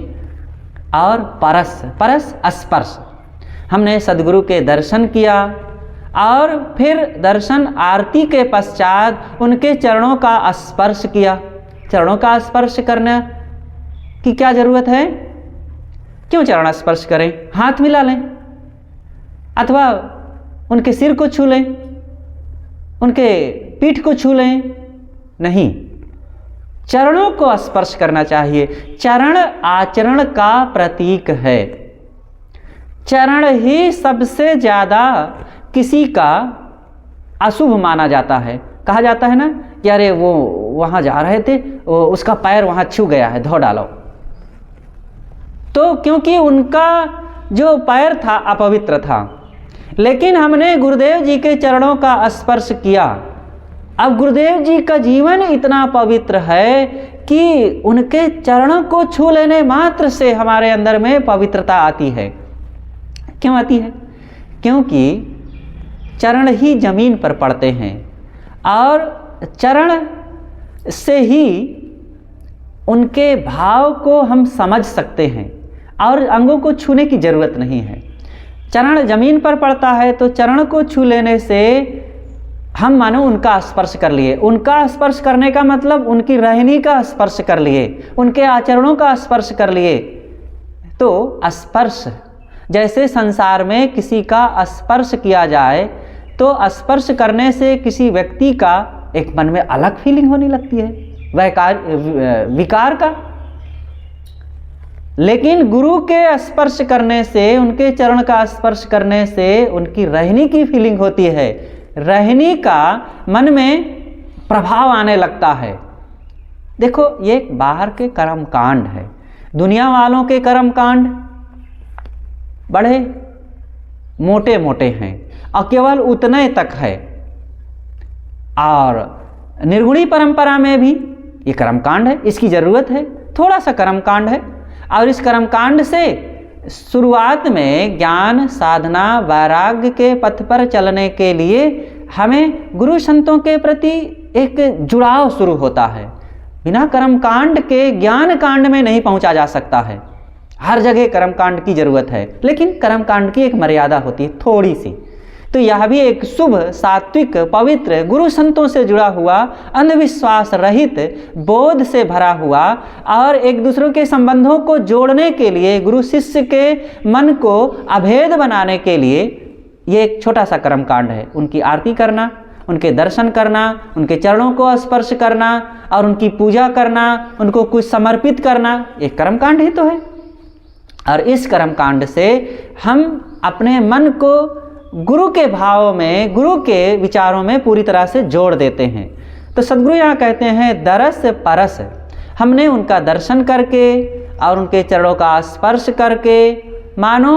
और परस, परस स्पर्श। हमने सद्गुरु के दर्शन किया और फिर दर्शन आरती के पश्चात उनके चरणों का स्पर्श किया। चरणों का स्पर्श करने की क्या ज़रूरत है? क्यों चरण स्पर्श करें? हाथ मिला लें अथवा उनके सिर को छू लें, उनके पीठ को छू लें, नहीं, चरणों को स्पर्श करना चाहिए। चरण आचरण का प्रतीक है। चरण ही सबसे ज़्यादा किसी का अशुभ माना जाता है। कहा जाता है ना कि अरे वो वहाँ जा रहे थे, उसका पैर वहाँ छू गया है, धो डालो। तो क्योंकि उनका जो पैर था अपवित्र था, लेकिन हमने गुरुदेव जी के चरणों का स्पर्श किया। अब गुरुदेव जी का जीवन इतना पवित्र है कि उनके चरणों को छू लेने मात्र से हमारे अंदर में पवित्रता आती है। क्यों आती है? क्योंकि चरण ही जमीन पर पड़ते हैं और चरण से ही उनके भाव को हम समझ सकते हैं और अंगों को छूने की ज़रूरत नहीं है। चरण जमीन पर पड़ता है तो चरण को छू लेने से हम मानो उनका स्पर्श कर लिए। उनका स्पर्श करने का मतलब उनकी रहनी का स्पर्श कर लिए, उनके आचरणों का स्पर्श कर लिए। तो स्पर्श, जैसे संसार में किसी का स्पर्श किया जाए तो स्पर्श करने से किसी व्यक्ति का एक मन में अलग फीलिंग होने लगती है, विकार का। लेकिन गुरु के स्पर्श करने से, उनके चरण का स्पर्श करने से उनकी रहनी की फीलिंग होती है, रहनी का मन में प्रभाव आने लगता है। देखो, ये बाहर के कर्म कांड है। दुनिया वालों के कर्म कांड बड़े मोटे मोटे हैं और केवल उतने तक है। और निर्गुणी परंपरा में भी ये कर्मकांड है, इसकी ज़रूरत है, थोड़ा सा कर्मकांड है। और इस कर्मकांड से शुरुआत में ज्ञान साधना वैराग्य के पथ पर चलने के लिए हमें गुरु संतों के प्रति एक जुड़ाव शुरू होता है। बिना कर्मकांड के ज्ञान कांड में नहीं पहुंचा जा सकता है। हर जगह कर्मकांड की जरूरत है, लेकिन कर्मकांड की एक मर्यादा होती है, थोड़ी सी। तो यह भी एक शुभ, सात्विक, पवित्र, गुरु संतों से जुड़ा हुआ, अंधविश्वास रहित, बोध से भरा हुआ और एक दूसरों के संबंधों को जोड़ने के लिए, गुरु शिष्य के मन को अभेद बनाने के लिए ये एक छोटा सा कर्मकांड है। उनकी आरती करना, उनके दर्शन करना, उनके चरणों को स्पर्श करना और उनकी पूजा करना, उनको कुछ समर्पित करना, एक कर्मकांड ही तो है। और इस कर्मकांड से हम अपने मन को गुरु के भाव में, गुरु के विचारों में पूरी तरह से जोड़ देते हैं। तो सद्गुरु यहाँ कहते हैं दरस परस। हमने उनका दर्शन करके और उनके चरणों का स्पर्श करके मानो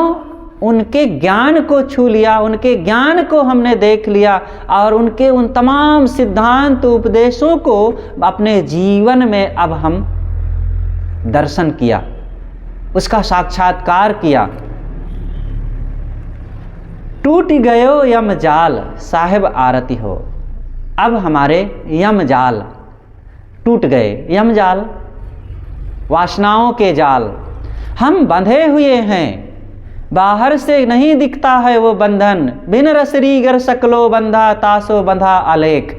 उनके ज्ञान को छू लिया, उनके ज्ञान को हमने देख लिया और उनके उन तमाम सिद्धांत उपदेशों को अपने जीवन में अब हम दर्शन किया, उसका साक्षात्कार किया। टूट गयो यम जाल साहेब आरती हो। अब हमारे यम जाल टूट गए। यम जाल, वासनाओं के जाल। हम बंधे हुए हैं, बाहर से नहीं दिखता है वो बंधन। बिन रसरी गर सकलो बंधा तासो बंधा आलेख।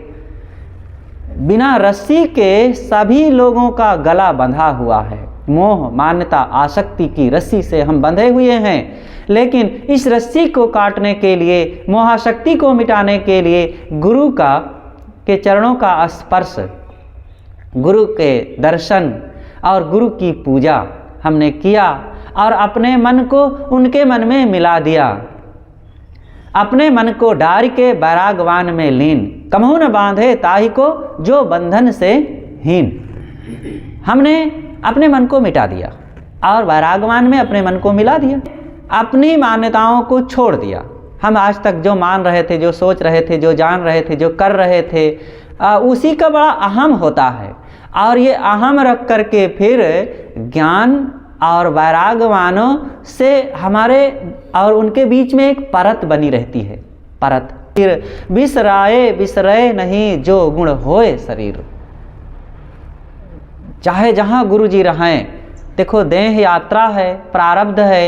बिना रस्सी के सभी लोगों का गला बंधा हुआ है। मोह, मान्यता, आसक्ति की रस्सी से हम बंधे हुए हैं। लेकिन इस रस्सी को काटने के लिए, मोहाशक्ति को मिटाने के लिए गुरु के चरणों का स्पर्श, गुरु के दर्शन और गुरु की पूजा हमने किया और अपने मन को उनके मन में मिला दिया। अपने मन को डार के बैरागवान में लीन। कमहु न बांधे ताहि को जो बंधन से हीन। हमने अपने मन को मिटा दिया और वैरागवान में अपने मन को मिला दिया। अपनी मान्यताओं को छोड़ दिया। हम आज तक जो मान रहे थे, जो सोच रहे थे, जो जान रहे थे, जो कर रहे थे, उसी का बड़ा अहम होता है। और ये अहम रख करके फिर ज्ञान और वैरागवानों से हमारे और उनके बीच में एक परत बनी रहती है। परत। फिर बिसराए बिसरे नहीं जो गुण होए शरीर। चाहे जहाँ गुरु जी रहें, देखो देह यात्रा है, प्रारब्ध है,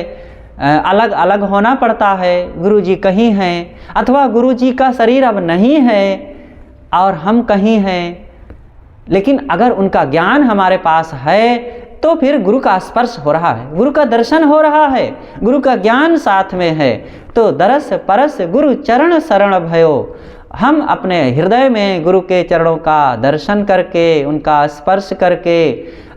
अलग अलग होना पड़ता है। गुरु जी कहीं हैं अथवा गुरु जी का शरीर अब नहीं है और हम कहीं हैं, लेकिन अगर उनका ज्ञान हमारे पास है तो फिर गुरु का स्पर्श हो रहा है, गुरु का दर्शन हो रहा है, गुरु का ज्ञान साथ में है। तो दरस परस गुरु चरण शरण भयो, हम अपने हृदय में गुरु के चरणों का दर्शन करके, उनका स्पर्श करके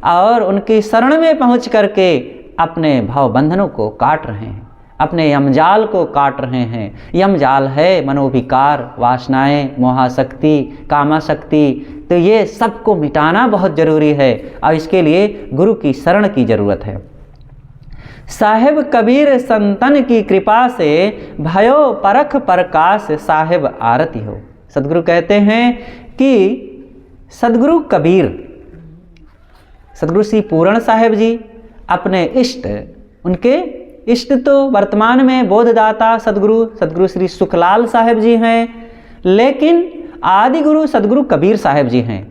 और उनकी शरण में पहुंच करके अपने भाव बंधनों को काट रहे हैं, अपने यमजाल को काट रहे हैं। यमजाल है मनोविकार, वासनाएं, मोहाशक्ति, कामाशक्ति। तो ये सबको मिटाना बहुत ज़रूरी है और इसके लिए गुरु की शरण की ज़रूरत है। साहेब कबीर संतन की कृपा से भयो परख प्रकाश साहेब आरती हो। सदगुरु कहते हैं कि सदगुरु कबीर, सदगुरु श्री पूर्ण साहेब जी अपने इष्ट, उनके इष्ट तो वर्तमान में बोधदाता सदगुरु श्री सुखलाल साहेब जी हैं, लेकिन आदि गुरु सदगुरु कबीर साहेब जी हैं।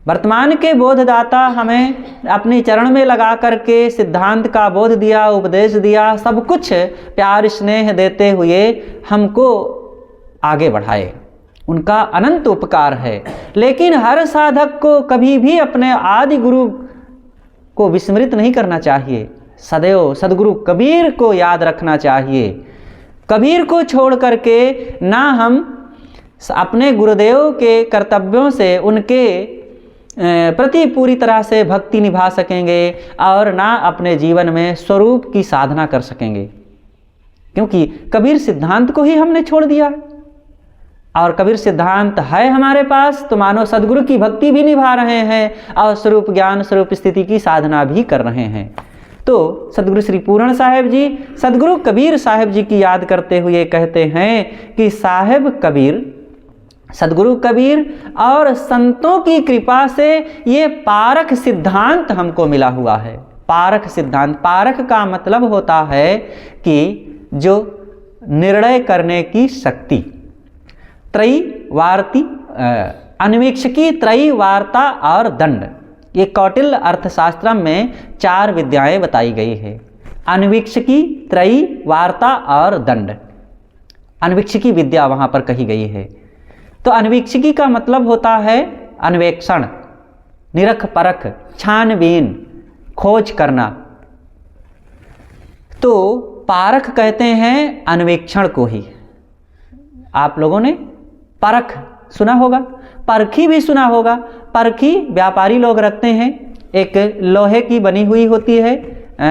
वर्तमान के बोधदाता हमें अपने चरण में लगा करके सिद्धांत का बोध दिया, उपदेश दिया, सब कुछ प्यार स्नेह देते हुए हमको आगे बढ़ाए। उनका अनंत उपकार है। लेकिन हर साधक को कभी भी अपने आदि गुरु को विस्मृत नहीं करना चाहिए, सदैव सदगुरु कबीर को याद रखना चाहिए। कबीर को छोड़ करके ना हम अपने गुरुदेव के कर्तव्यों से, उनके प्रति पूरी तरह से भक्ति निभा सकेंगे और ना अपने जीवन में स्वरूप की साधना कर सकेंगे, क्योंकि कबीर सिद्धांत को ही हमने छोड़ दिया। और कबीर सिद्धांत है हमारे पास तो मानो सदगुरु की भक्ति भी निभा रहे हैं और स्वरूप ज्ञान, स्वरूप स्थिति की साधना भी कर रहे हैं। तो सदगुरु श्री पूर्ण साहेब जी सदगुरु कबीर साहेब जी की याद करते हुए कहते हैं कि साहेब कबीर, सदगुरु कबीर और संतों की कृपा से ये पारख सिद्धांत हमको मिला हुआ है। पारख सिद्धांत, पारख का मतलब होता है कि जो निर्णय करने की शक्ति, त्रयी अन्वीक्षकी, त्रयी वार्ता और दंड। ये कौटिल्य अर्थशास्त्र में 4 विद्याएं बताई गई है, अन्वीक्षकी, त्रयी, वार्ता और दंड। अन्वीक्षकी विद्या वहाँ पर कही गई है। तो अन्वीक्षकी का मतलब होता है अन्वेक्षण, निरख परख, छानबीन, खोज करना। तो पारख कहते हैं अन्वेक्षण को ही। आप लोगों ने परख सुना होगा, परखी भी सुना होगा। परखी व्यापारी लोग रखते हैं, एक लोहे की बनी हुई होती है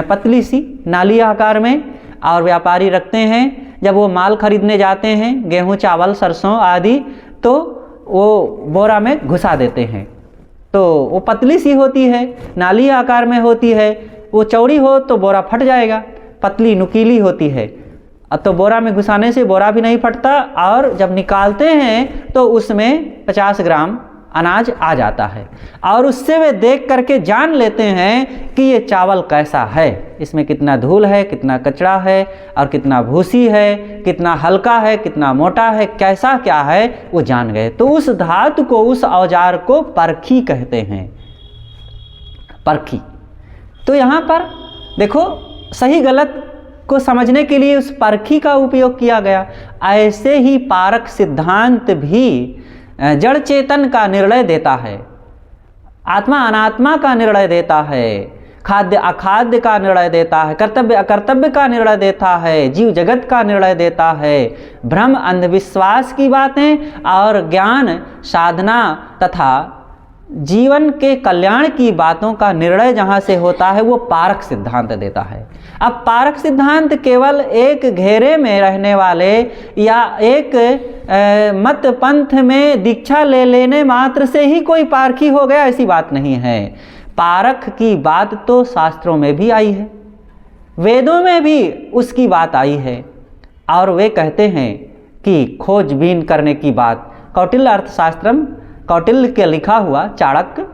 पतली सी नाली आकार में, और व्यापारी रखते हैं। जब वो माल खरीदने जाते हैं, गेहूं, चावल, सरसों आदि, तो वो बोरा में घुसा देते हैं। तो वो पतली सी होती है, नाली आकार में होती है। वो चौड़ी हो तो बोरा फट जाएगा, पतली नुकीली होती है। तो बोरा में घुसाने से बोरा भी नहीं फटता, और जब निकालते हैं तो उसमें 50 ग्राम अनाज आ जाता है। और उससे वे देख करके जान लेते हैं कि ये चावल कैसा है, इसमें कितना धूल है, कितना कचरा है और कितना भूसी है, कितना हल्का है, कितना मोटा है, कैसा क्या है, वो जान गए। तो उस धातु को, उस औजार को परखी कहते हैं, परखी। तो यहाँ पर देखो सही गलत को समझने के लिए उस परखी का उपयोग किया गया। ऐसे ही पारख सिद्धांत भी जड़ चेतन का निर्णय देता है, आत्मा अनात्मा का निर्णय देता है, खाद्य अखाद्य का निर्णय देता है, कर्तव्य अकर्तव्य का निर्णय देता है, जीव जगत का निर्णय देता है, भ्रम अंधविश्वास की बातें और ज्ञान साधना तथा जीवन के कल्याण की बातों का निर्णय जहाँ से होता है वो पारख सिद्धांत देता है। अब पारख सिद्धांत केवल एक घेरे में रहने वाले या एक मत पंथ में दीक्षा ले लेने मात्र से ही कोई पारखी हो गया, ऐसी बात नहीं है। पारख की बात तो शास्त्रों में भी आई है, वेदों में भी उसकी बात आई है। और वे कहते हैं कि खोजबीन करने की बात, कौटिल्य अर्थशास्त्रम, कौटिल्य के लिखा हुआ, चाणक्य,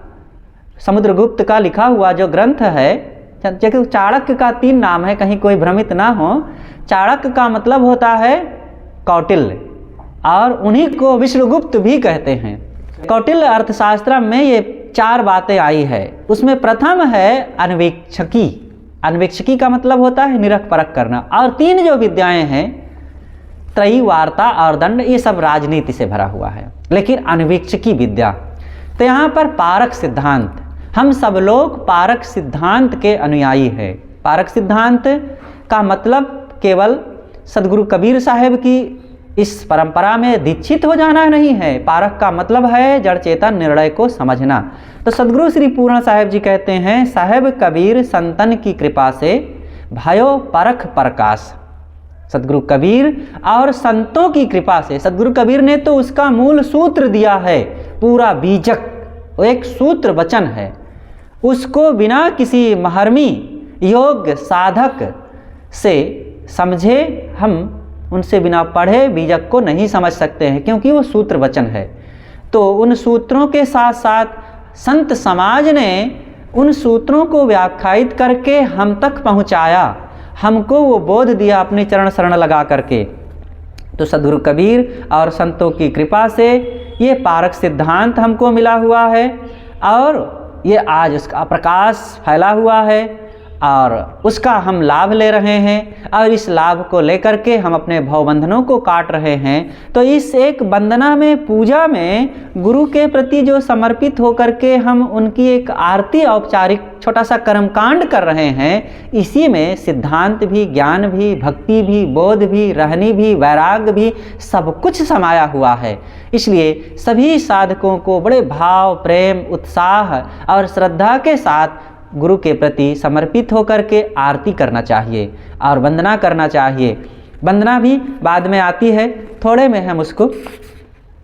समुद्रगुप्त का लिखा हुआ जो ग्रंथ है, चाणक्य का 3 नाम है, कहीं कोई भ्रमित ना हो। चाणक्य का मतलब होता है कौटिल्य, और उन्हीं को विष्णुगुप्त भी कहते हैं। कौटिल्य अर्थशास्त्र में ये 4 बातें आई है। उसमें प्रथम है अन्वेक्षकी। अन्वेक्षकी का मतलब होता है निरख परख करना। और 3 जो विद्याएं हैं, त्रयी, वार्ता और दंड, ये सब राजनीति से भरा हुआ है। लेकिन अन्वेक्षकी विद्या, तो यहाँ पर पारक सिद्धांत, हम सब लोग पारक सिद्धांत के अनुयायी हैं। पारक सिद्धांत का मतलब केवल सदगुरु कबीर साहब की इस परंपरा में दीक्षित हो जाना नहीं है। पारक का मतलब है जड़ चेतन निर्णय को समझना। तो सदगुरु श्री पूर्ण साहेब जी कहते हैं, साहेब कबीर संतन की कृपा से भयो परख प्रकाश। सदगुरु कबीर और संतों की कृपा से, सदगुरु कबीर ने तो उसका मूल सूत्र दिया है, पूरा बीजक, एक सूत्र वचन है। उसको बिना किसी महर्मी योग साधक से समझे, हम उनसे बिना पढ़े बीजक को नहीं समझ सकते हैं, क्योंकि वो सूत्र वचन है। तो उन सूत्रों के साथ साथ संत समाज ने उन सूत्रों को व्याख्यायित करके हम तक पहुंचाया, हमको वो बोध दिया अपने चरण शरण लगा करके। तो सदगुरु कबीर और संतों की कृपा से ये पारक सिद्धांत हमको मिला हुआ है और ये आज उसका प्रकाश फैला हुआ है और उसका हम लाभ ले रहे हैं और इस लाभ को लेकर के हम अपने भवबंधनों को काट रहे हैं। तो इस एक वंदना में, पूजा में गुरु के प्रति जो समर्पित होकर के हम उनकी एक आरती, औपचारिक छोटा सा कर्मकांड कर रहे हैं, इसी में सिद्धांत भी, ज्ञान भी, भक्ति भी, बोध भी, रहनी भी, वैराग्य भी, सब कुछ समाया हुआ है। इसलिए सभी साधकों को बड़े भाव, प्रेम, उत्साह और श्रद्धा के साथ गुरु के प्रति समर्पित होकर के आरती करना चाहिए और वंदना करना चाहिए। वंदना भी बाद में आती है, थोड़े में हम उसको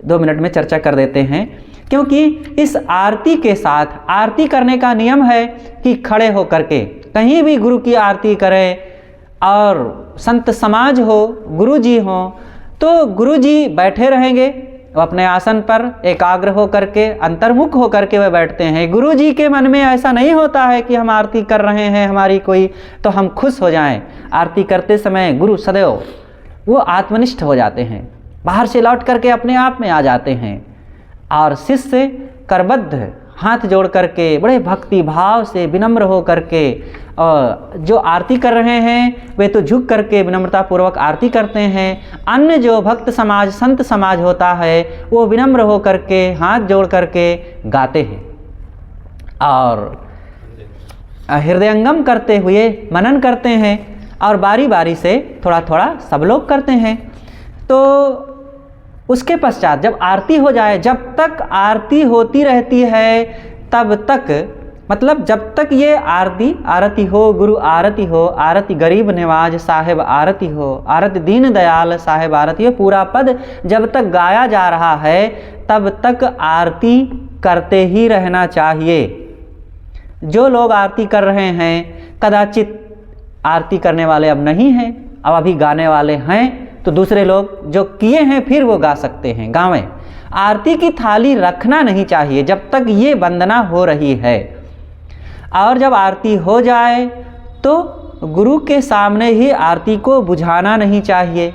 2 मिनट में चर्चा कर देते हैं, क्योंकि इस आरती के साथ, आरती करने का नियम है कि खड़े होकर के कहीं भी गुरु की आरती करें, और संत समाज हो, गुरु जी हो, तो गुरु जी बैठे रहेंगे अपने आसन पर, एकाग्र होकर के, अंतर्मुख होकर के वे बैठते हैं। गुरु जी के मन में ऐसा नहीं होता है कि हम आरती कर रहे हैं हमारी कोई, तो हम खुश हो जाएं। आरती करते समय गुरु सदैव वो आत्मनिष्ठ हो जाते हैं, बाहर से लौट करके अपने आप में आ जाते हैं और शिष्य करबद्ध हाथ जोड़ करके बड़े भक्ति भाव से विनम्र हो करके, और जो आरती कर रहे हैं वे तो झुक करके विनम्रता पूर्वक आरती करते हैं। अन्य जो भक्त समाज, संत समाज होता है, वो विनम्र हो करके हाथ जोड़ करके गाते हैं और हृदयंगम करते हुए मनन करते हैं और बारी बारी से थोड़ा थोड़ा सब लोग करते हैं। तो उसके पश्चात जब आरती हो जाए, जब तक आरती होती रहती है तब तक, मतलब जब तक ये आरती हो, गुरु आरती हो, आरती गरीब नवाज साहेब आरती हो, आरती दीन दयाल साहेब आरती हो, पूरा पद जब तक गाया जा रहा है तब तक आरती करते ही रहना चाहिए। जो लोग आरती कर रहे हैं, कदाचित आरती करने वाले अब नहीं हैं, अब अभी गाने वाले हैं, तो दूसरे लोग जो किए हैं फिर वो गा सकते हैं, गावें। आरती की थाली रखना नहीं चाहिए जब तक ये वंदना हो रही है। और जब आरती हो जाए तो गुरु के सामने ही आरती को बुझाना नहीं चाहिए।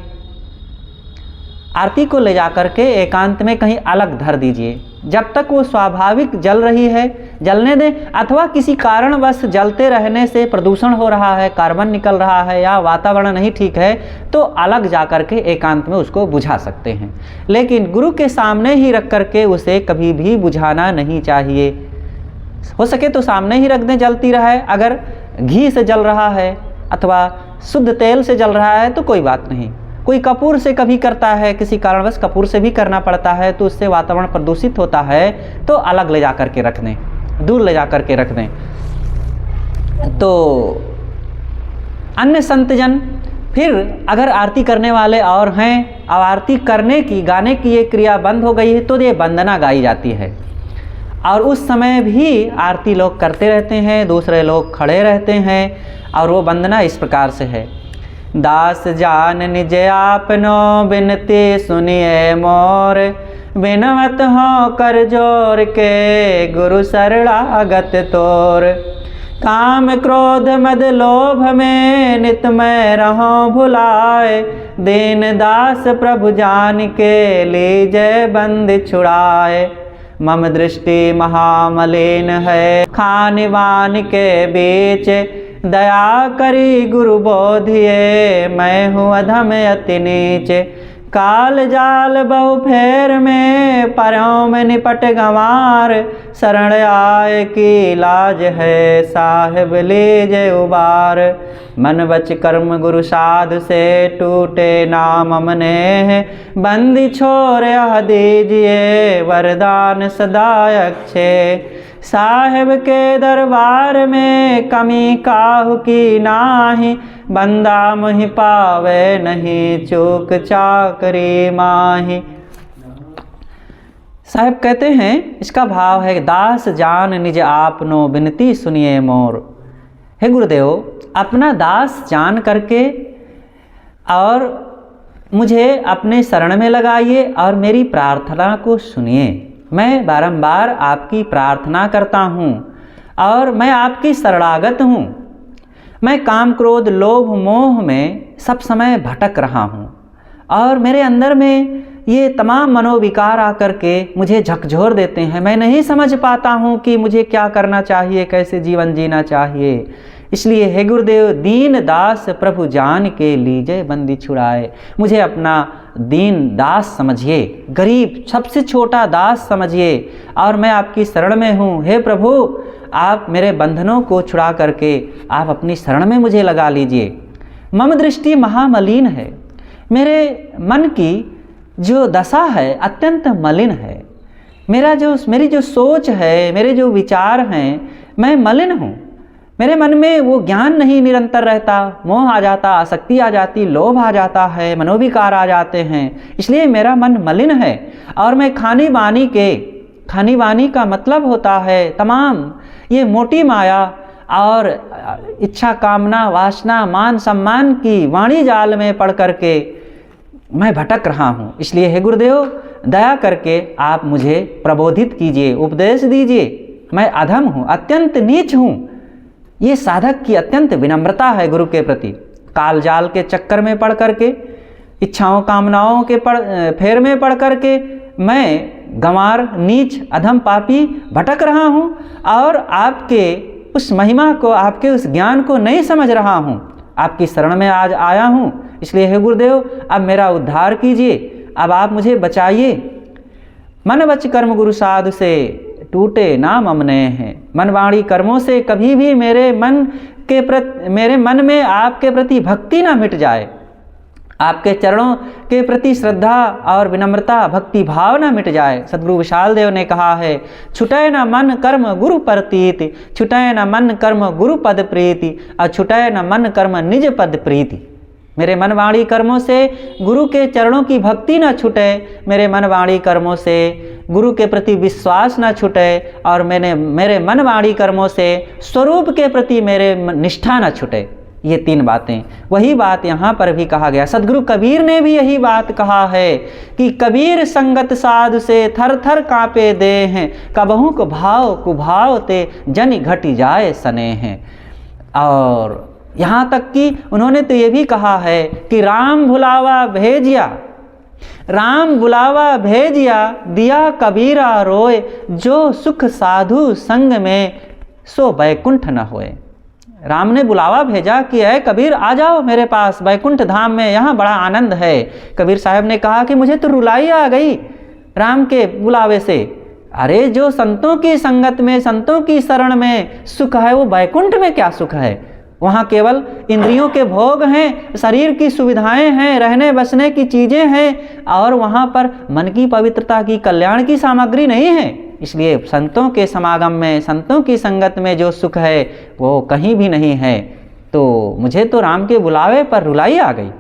आरती को ले जाकर के एकांत में कहीं अलग धर दीजिए। जब तक वो स्वाभाविक जल रही है जलने दें, अथवा किसी कारणवश जलते रहने से प्रदूषण हो रहा है, कार्बन निकल रहा है या वातावरण नहीं ठीक है, तो अलग जा कर के एकांत में उसको बुझा सकते हैं। लेकिन गुरु के सामने ही रख कर के उसे कभी भी बुझाना नहीं चाहिए। हो सके तो सामने ही रख दें, जलती रहे। अगर घी से जल रहा है अथवा शुद्ध तेल से जल रहा है तो कोई बात नहीं। कोई कपूर से कभी करता है, किसी कारणवश कपूर से भी करना पड़ता है, तो उससे वातावरण प्रदूषित होता है, तो अलग ले जा कर के रख दें, दूर ले जा कर के रख दें। तो अन्य संतजन फिर अगर आरती करने वाले और हैं, अब आरती करने की, गाने की ये क्रिया बंद हो गई है, तो ये वंदना गाई जाती है और उस समय भी आरती लोग करते रहते हैं, दूसरे लोग खड़े रहते हैं और वो वंदना इस प्रकार से है। दास जान निज आपनो बिनती सुनिए मोर, बिनवत हो कर जोर के गुरु शरणागत तोर। काम क्रोध मद लोभ में नित मैं रहो भुलाए, दीन दास प्रभु जान के लीजय बंद छुड़ाए। मम दृष्टि महामलिन है। खान वान के बीच दया करी गुरु बोधिए, मैं हूँ अधम अति नीच। काल जाल बहु फेर में, परों में निपट गंवार। शरण आए की लाज है, साहिब लीजे उबार। मन वच कर्म गुरु साधु से, टूटे नाम मने। बंदी छोर यह दीजिए, वरदान सदा अक्षय। साहिब के दरबार में, कमी काहू की नाही। बंदा मुहि पावे नहीं, चूक चाकरी माही। साहिब कहते हैं, इसका भाव है, दास जान निज आपनो, बिनती सुनिए मोर। हे गुरुदेव, अपना दास जान करके और मुझे अपने शरण में लगाइए और मेरी प्रार्थना को सुनिए। मैं बारंबार आपकी प्रार्थना करता हूँ और मैं आपकी शरणागत हूँ। मैं काम क्रोध लोभ मोह में सब समय भटक रहा हूँ और मेरे अंदर में ये तमाम मनोविकार आकर के मुझे झकझोर देते हैं। मैं नहीं समझ पाता हूँ कि मुझे क्या करना चाहिए, कैसे जीवन जीना चाहिए। इसलिए हे गुरुदेव, दीन दास प्रभु जान के लीजे बंदी छुड़ाए। मुझे अपना दीन दास समझिए, गरीब सबसे छोटा दास समझिए और मैं आपकी शरण में हूँ। हे प्रभु, आप मेरे बंधनों को छुड़ा करके आप अपनी शरण में मुझे लगा लीजिए। मम दृष्टि महामलिन है, मेरे मन की जो दशा है अत्यंत मलिन है। मेरी जो सोच है, मेरे जो विचार हैं, मैं मलिन हूँ। मेरे मन में वो ज्ञान नहीं निरंतर रहता, मोह आ जाता, आसक्ति आ जाती, लोभ आ जाता है, मनोविकार आ जाते हैं। इसलिए मेरा मन मलिन है और मैं खानी बानी का मतलब होता है तमाम ये मोटी माया और इच्छा कामना वासना मान सम्मान की वाणी जाल में पड़ करके मैं भटक रहा हूँ। इसलिए हे गुरुदेव, दया करके आप मुझे प्रबोधित कीजिए, उपदेश दीजिए। मैं अधम हूँ, अत्यंत नीच हूँ। ये साधक की अत्यंत विनम्रता है गुरु के प्रति। काल जाल के चक्कर में पड़ करके, इच्छाओं कामनाओं के फेर में पड़ करके मैं गंवार नीच अधम पापी भटक रहा हूँ और आपके उस महिमा को, आपके उस ज्ञान को नहीं समझ रहा हूँ। आपकी शरण में आज आया हूँ। इसलिए हे गुरुदेव, अब मेरा उद्धार कीजिए, अब आप मुझे बचाइए। मन वच कर्म गुरु साधु से, टूटे नाम अमने हैं। मन वाणी कर्मों से कभी भी मेरे मन में आपके प्रति भक्ति ना मिट जाए, आपके चरणों के प्रति श्रद्धा और विनम्रता भक्ति भाव ना मिट जाए। सद्गुरु विशाल देव ने कहा है, छुटै न मन कर्म गुरु परतीति, छुटै न मन कर्म गुरु पद प्रीति, और छुटै न मन कर्म निज पद प्रीति। मेरे मन वाणी कर्मों से गुरु के चरणों की भक्ति न छूटे, मेरे मन वाणी कर्मों से गुरु के प्रति विश्वास न छूटे और मेरे मन वाणी कर्मों से स्वरूप के प्रति मेरे निष्ठा न छूटे। ये तीन बातें, वही बात यहाँ पर भी कहा गया। सद्गुरु कबीर ने भी यही बात कहा है कि कबीर संगत साधु से थर थर कांपे दे हैं, कबहू को भाव कुभाव ते जन घट जाए सने हैं। और यहाँ तक कि उन्होंने तो ये भी कहा है कि राम बुलावा भेजिया दिया कबीरा रोए, जो सुख साधु संग में सो बैकुंठ न होए। राम ने बुलावा भेजा कि है कबीर, आ जाओ मेरे पास बैकुंठ धाम में, यहाँ बड़ा आनंद है। कबीर साहब ने कहा कि मुझे तो रुलाई आ गई राम के बुलावे से। अरे जो संतों की संगत में, संतों की शरण में सुख है, वो बैकुंठ में क्या सुख है? वहाँ केवल इंद्रियों के भोग हैं, शरीर की सुविधाएं हैं, रहने बसने की चीज़ें हैं, और वहाँ पर मन की पवित्रता की, कल्याण की सामग्री नहीं है। इसलिए संतों के समागम में, संतों की संगत में जो सुख है वो कहीं भी नहीं है। तो मुझे तो राम के बुलावे पर रुलाई आ गई।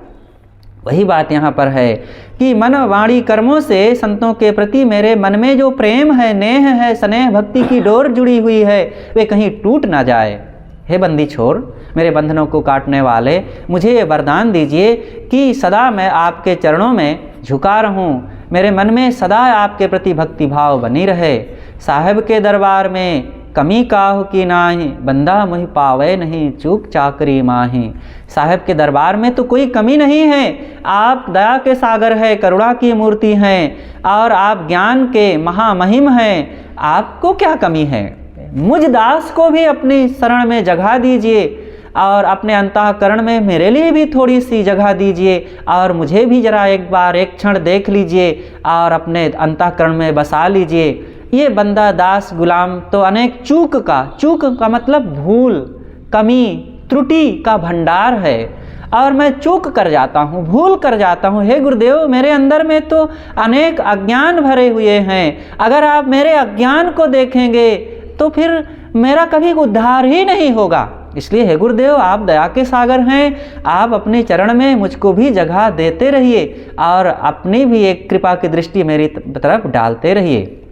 वही बात यहाँ पर है कि मन वाणी कर्मों से संतों के प्रति मेरे मन में जो प्रेम है, नेह है, स्नेह भक्ति की डोर जुड़ी हुई है, वे कहीं टूट ना जाए। हे बंदी छोर, मेरे बंधनों को काटने वाले, मुझे ये वरदान दीजिए कि सदा मैं आपके चरणों में झुका रहूं, मेरे मन में सदा आपके प्रति भक्ति भाव बनी रहे। साहिब के दरबार में कमी काहू की नाही, बंदा मोहि पावे नहीं, चूक चाकरी माही। साहब के दरबार में तो कोई कमी नहीं है, आप दया के सागर है, करुणा की मूर्ति हैं और आप ज्ञान के महामहिम हैं, आपको क्या कमी है। मुझ दास को भी अपनी शरण में जगह दीजिए और अपने अंतःकरण में मेरे लिए भी थोड़ी सी जगह दीजिए और मुझे भी जरा एक बार एक क्षण देख लीजिए और अपने अंतःकरण में बसा लीजिए। ये बंदा दास गुलाम तो अनेक चूक का मतलब भूल, कमी, त्रुटि का भंडार है और मैं चूक कर जाता हूँ, भूल कर जाता हूँ। हे गुरुदेव, मेरे अंदर में तो अनेक अज्ञान भरे हुए हैं, अगर आप मेरे अज्ञान को देखेंगे तो फिर मेरा कभी उद्धार ही नहीं होगा। इसलिए हे गुरुदेव, आप दया के सागर हैं, आप अपने चरण में मुझको भी जगह देते रहिए और अपनी भी एक कृपा की दृष्टि मेरी तरफ डालते रहिए।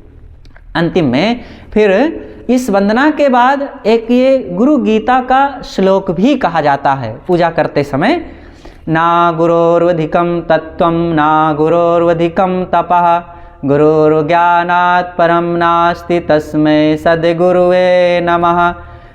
अंतिम में फिर इस वंदना के बाद एक ये गुरु गीता का श्लोक भी कहा जाता है पूजा करते समय। ना गुरोर्वधिकम तत्वम ना गुरोर्वधिकम तपः, गुरुर्ज्ञानात् परम नास्ति तस्मै सद्गुरुवे नमः।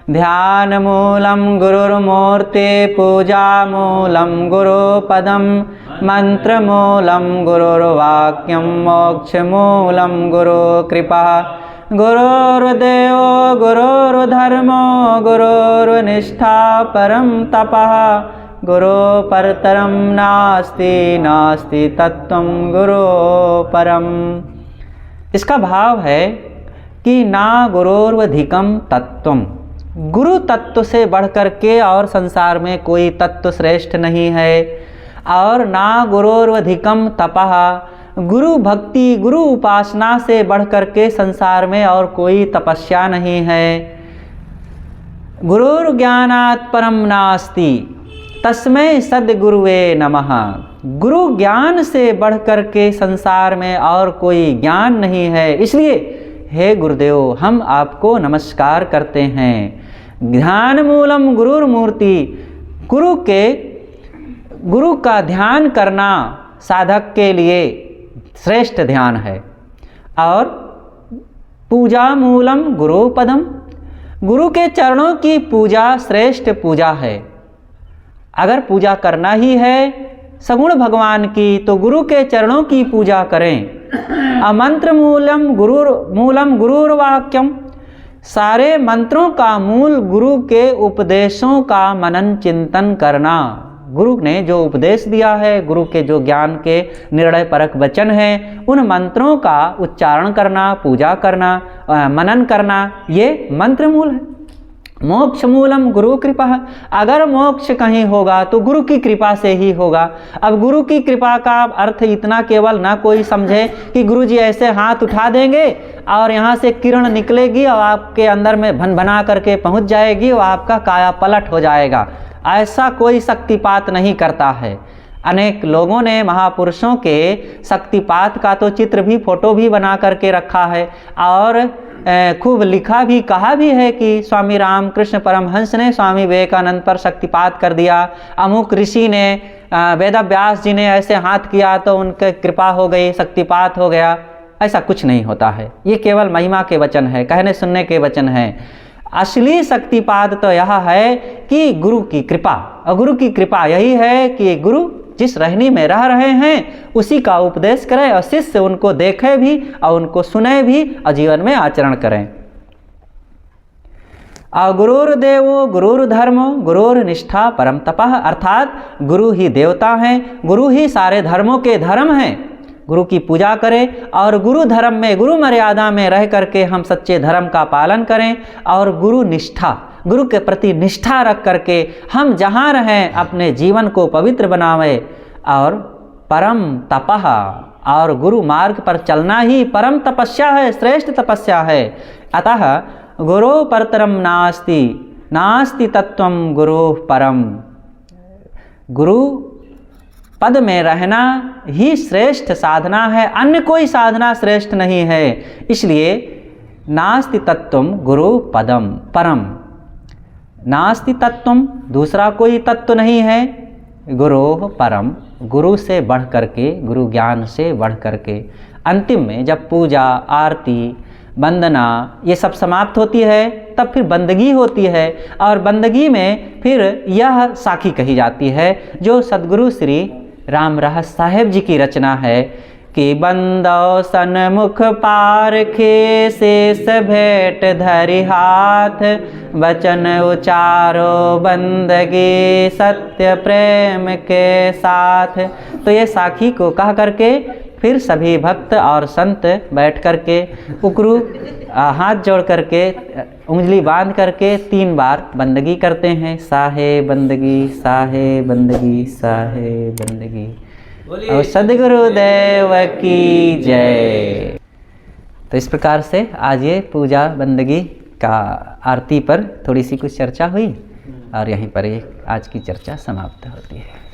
ध्यान मूलम गुरुर्मूर्ते, पूजा मूलम गुरुपदम, मंत्र मूलम गुरुर्वाक्यम, मोक्ष मूलम गुरुकृपा। गुरुर्देवो गुरुर्धर्मो गुरुर्निष्ठा परम तपः, गुरु परतरम नास्ति नास्ति तत्वं गुरु परम। इसका भाव है कि ना गुरोर्वधिकम तत्वम, गुरु तत्व से बढ़कर के और संसार में कोई तत्व श्रेष्ठ नहीं है, और ना गुरोर्वधिकम तपः, गुरु भक्ति गुरु उपासना से बढ़कर के संसार में और कोई तपस्या नहीं है। गुरुर्ज्ञानात् परम नास्ति तस्मै सद्गुरुवे नमः, गुरु ज्ञान से बढ़कर के संसार में और कोई ज्ञान नहीं है। इसलिए हे गुरुदेव, हम आपको नमस्कार करते हैं। ध्यान मूलम गुरुर्मूर्ति, गुरु का ध्यान करना साधक के लिए श्रेष्ठ ध्यान है। और पूजा मूलम गुरुपदम, गुरु के चरणों की पूजा श्रेष्ठ पूजा है। अगर पूजा करना ही है सगुण भगवान की तो गुरु के चरणों की पूजा करें। अमंत्र मूलम गुरुर्वाक्यम, सारे मंत्रों का मूल गुरु के उपदेशों का मनन चिंतन करना। गुरु ने जो उपदेश दिया है, गुरु के जो ज्ञान के निर्णय परक वचन हैं, उन मंत्रों का उच्चारण करना, पूजा करना, मनन करना, ये मंत्र मूल है। मोक्ष मूलम गुरु कृपा, अगर मोक्ष कहीं होगा तो गुरु की कृपा से ही होगा। अब गुरु की कृपा का अर्थ इतना केवल ना कोई समझे कि गुरु जी ऐसे हाथ उठा देंगे और यहाँ से किरण निकलेगी और आपके अंदर में भन-भना करके पहुँच जाएगी और आपका काया पलट हो जाएगा। ऐसा कोई शक्तिपात नहीं करता है। अनेक लोगों ने महापुरुषों के शक्तिपात का तो चित्र भी, फोटो भी बना करके रखा है और खूब लिखा भी, कहा भी है कि स्वामी रामकृष्ण परमहंस ने स्वामी विवेकानंद पर शक्तिपात कर दिया, अमुक ऋषि ने, वेदव्यास जी ने ऐसे हाथ किया तो उनके कृपा हो गई, शक्तिपात हो गया। ऐसा कुछ नहीं होता है। ये केवल महिमा के वचन है, कहने सुनने के वचन हैं। असली शक्तिपात तो यह है कि गुरु की कृपा, और गुरु की कृपा यही है कि गुरु जिस रहनी में रह रहे हैं उसी का उपदेश करें और शिष्य उनको देखे भी और उनको सुने भी और जीवन में आचरण करें। और गुरुर्देवो गुरुर्धर्मो गुरुर्निष्ठा परम तपः, अर्थात गुरु ही देवता हैं, गुरु ही सारे धर्मों के धर्म हैं। गुरु की पूजा करें और गुरु धर्म में, गुरु मर्यादा में रह करके हम सच्चे धर्म का पालन करें और गुरु निष्ठा, गुरु के प्रति निष्ठा रख करके हम जहाँ रहें अपने जीवन को पवित्र बनावें। और परम तपः, और गुरु मार्ग पर चलना ही परम तपस्या है, श्रेष्ठ तपस्या है। अतः गुरु परतरम नास्ति नास्ति तत्वम गुरु परम, गुरु पद में रहना ही श्रेष्ठ साधना है, अन्य कोई साधना श्रेष्ठ नहीं है। इसलिए नास्ति तत्वम गुरु पदम परम, नास्ति तत्वम, दूसरा कोई तत्व नहीं है, गुरु परम, गुरु से बढ़ करके, गुरु ज्ञान से बढ़ करके। अंतिम में जब पूजा, आरती, वंदना ये सब समाप्त होती है, तब फिर बंदगी होती है। और बंदगी में फिर यह साखी कही जाती है जो सद्गुरु श्री राम रहस साहेब जी की रचना है कि बंदो सन्मुख पारखे शेष भेंट धरि हाथ, वचन उचारो बंदगी सत्य प्रेम के साथ। तो ये साखी को कह करके फिर सभी भक्त और संत बैठ करके उकरू हाथ जोड़ करके उंगली बांध करके 3 बार बंदगी करते हैं, साहे बंदगी, साहे बंदगी, साहे बंदगी। और सद्गुरुदेव की जय। तो इस प्रकार से आज ये पूजा बंदगी का आरती पर थोड़ी सी कुछ चर्चा हुई और यहीं पर ये आज की चर्चा समाप्त होती है।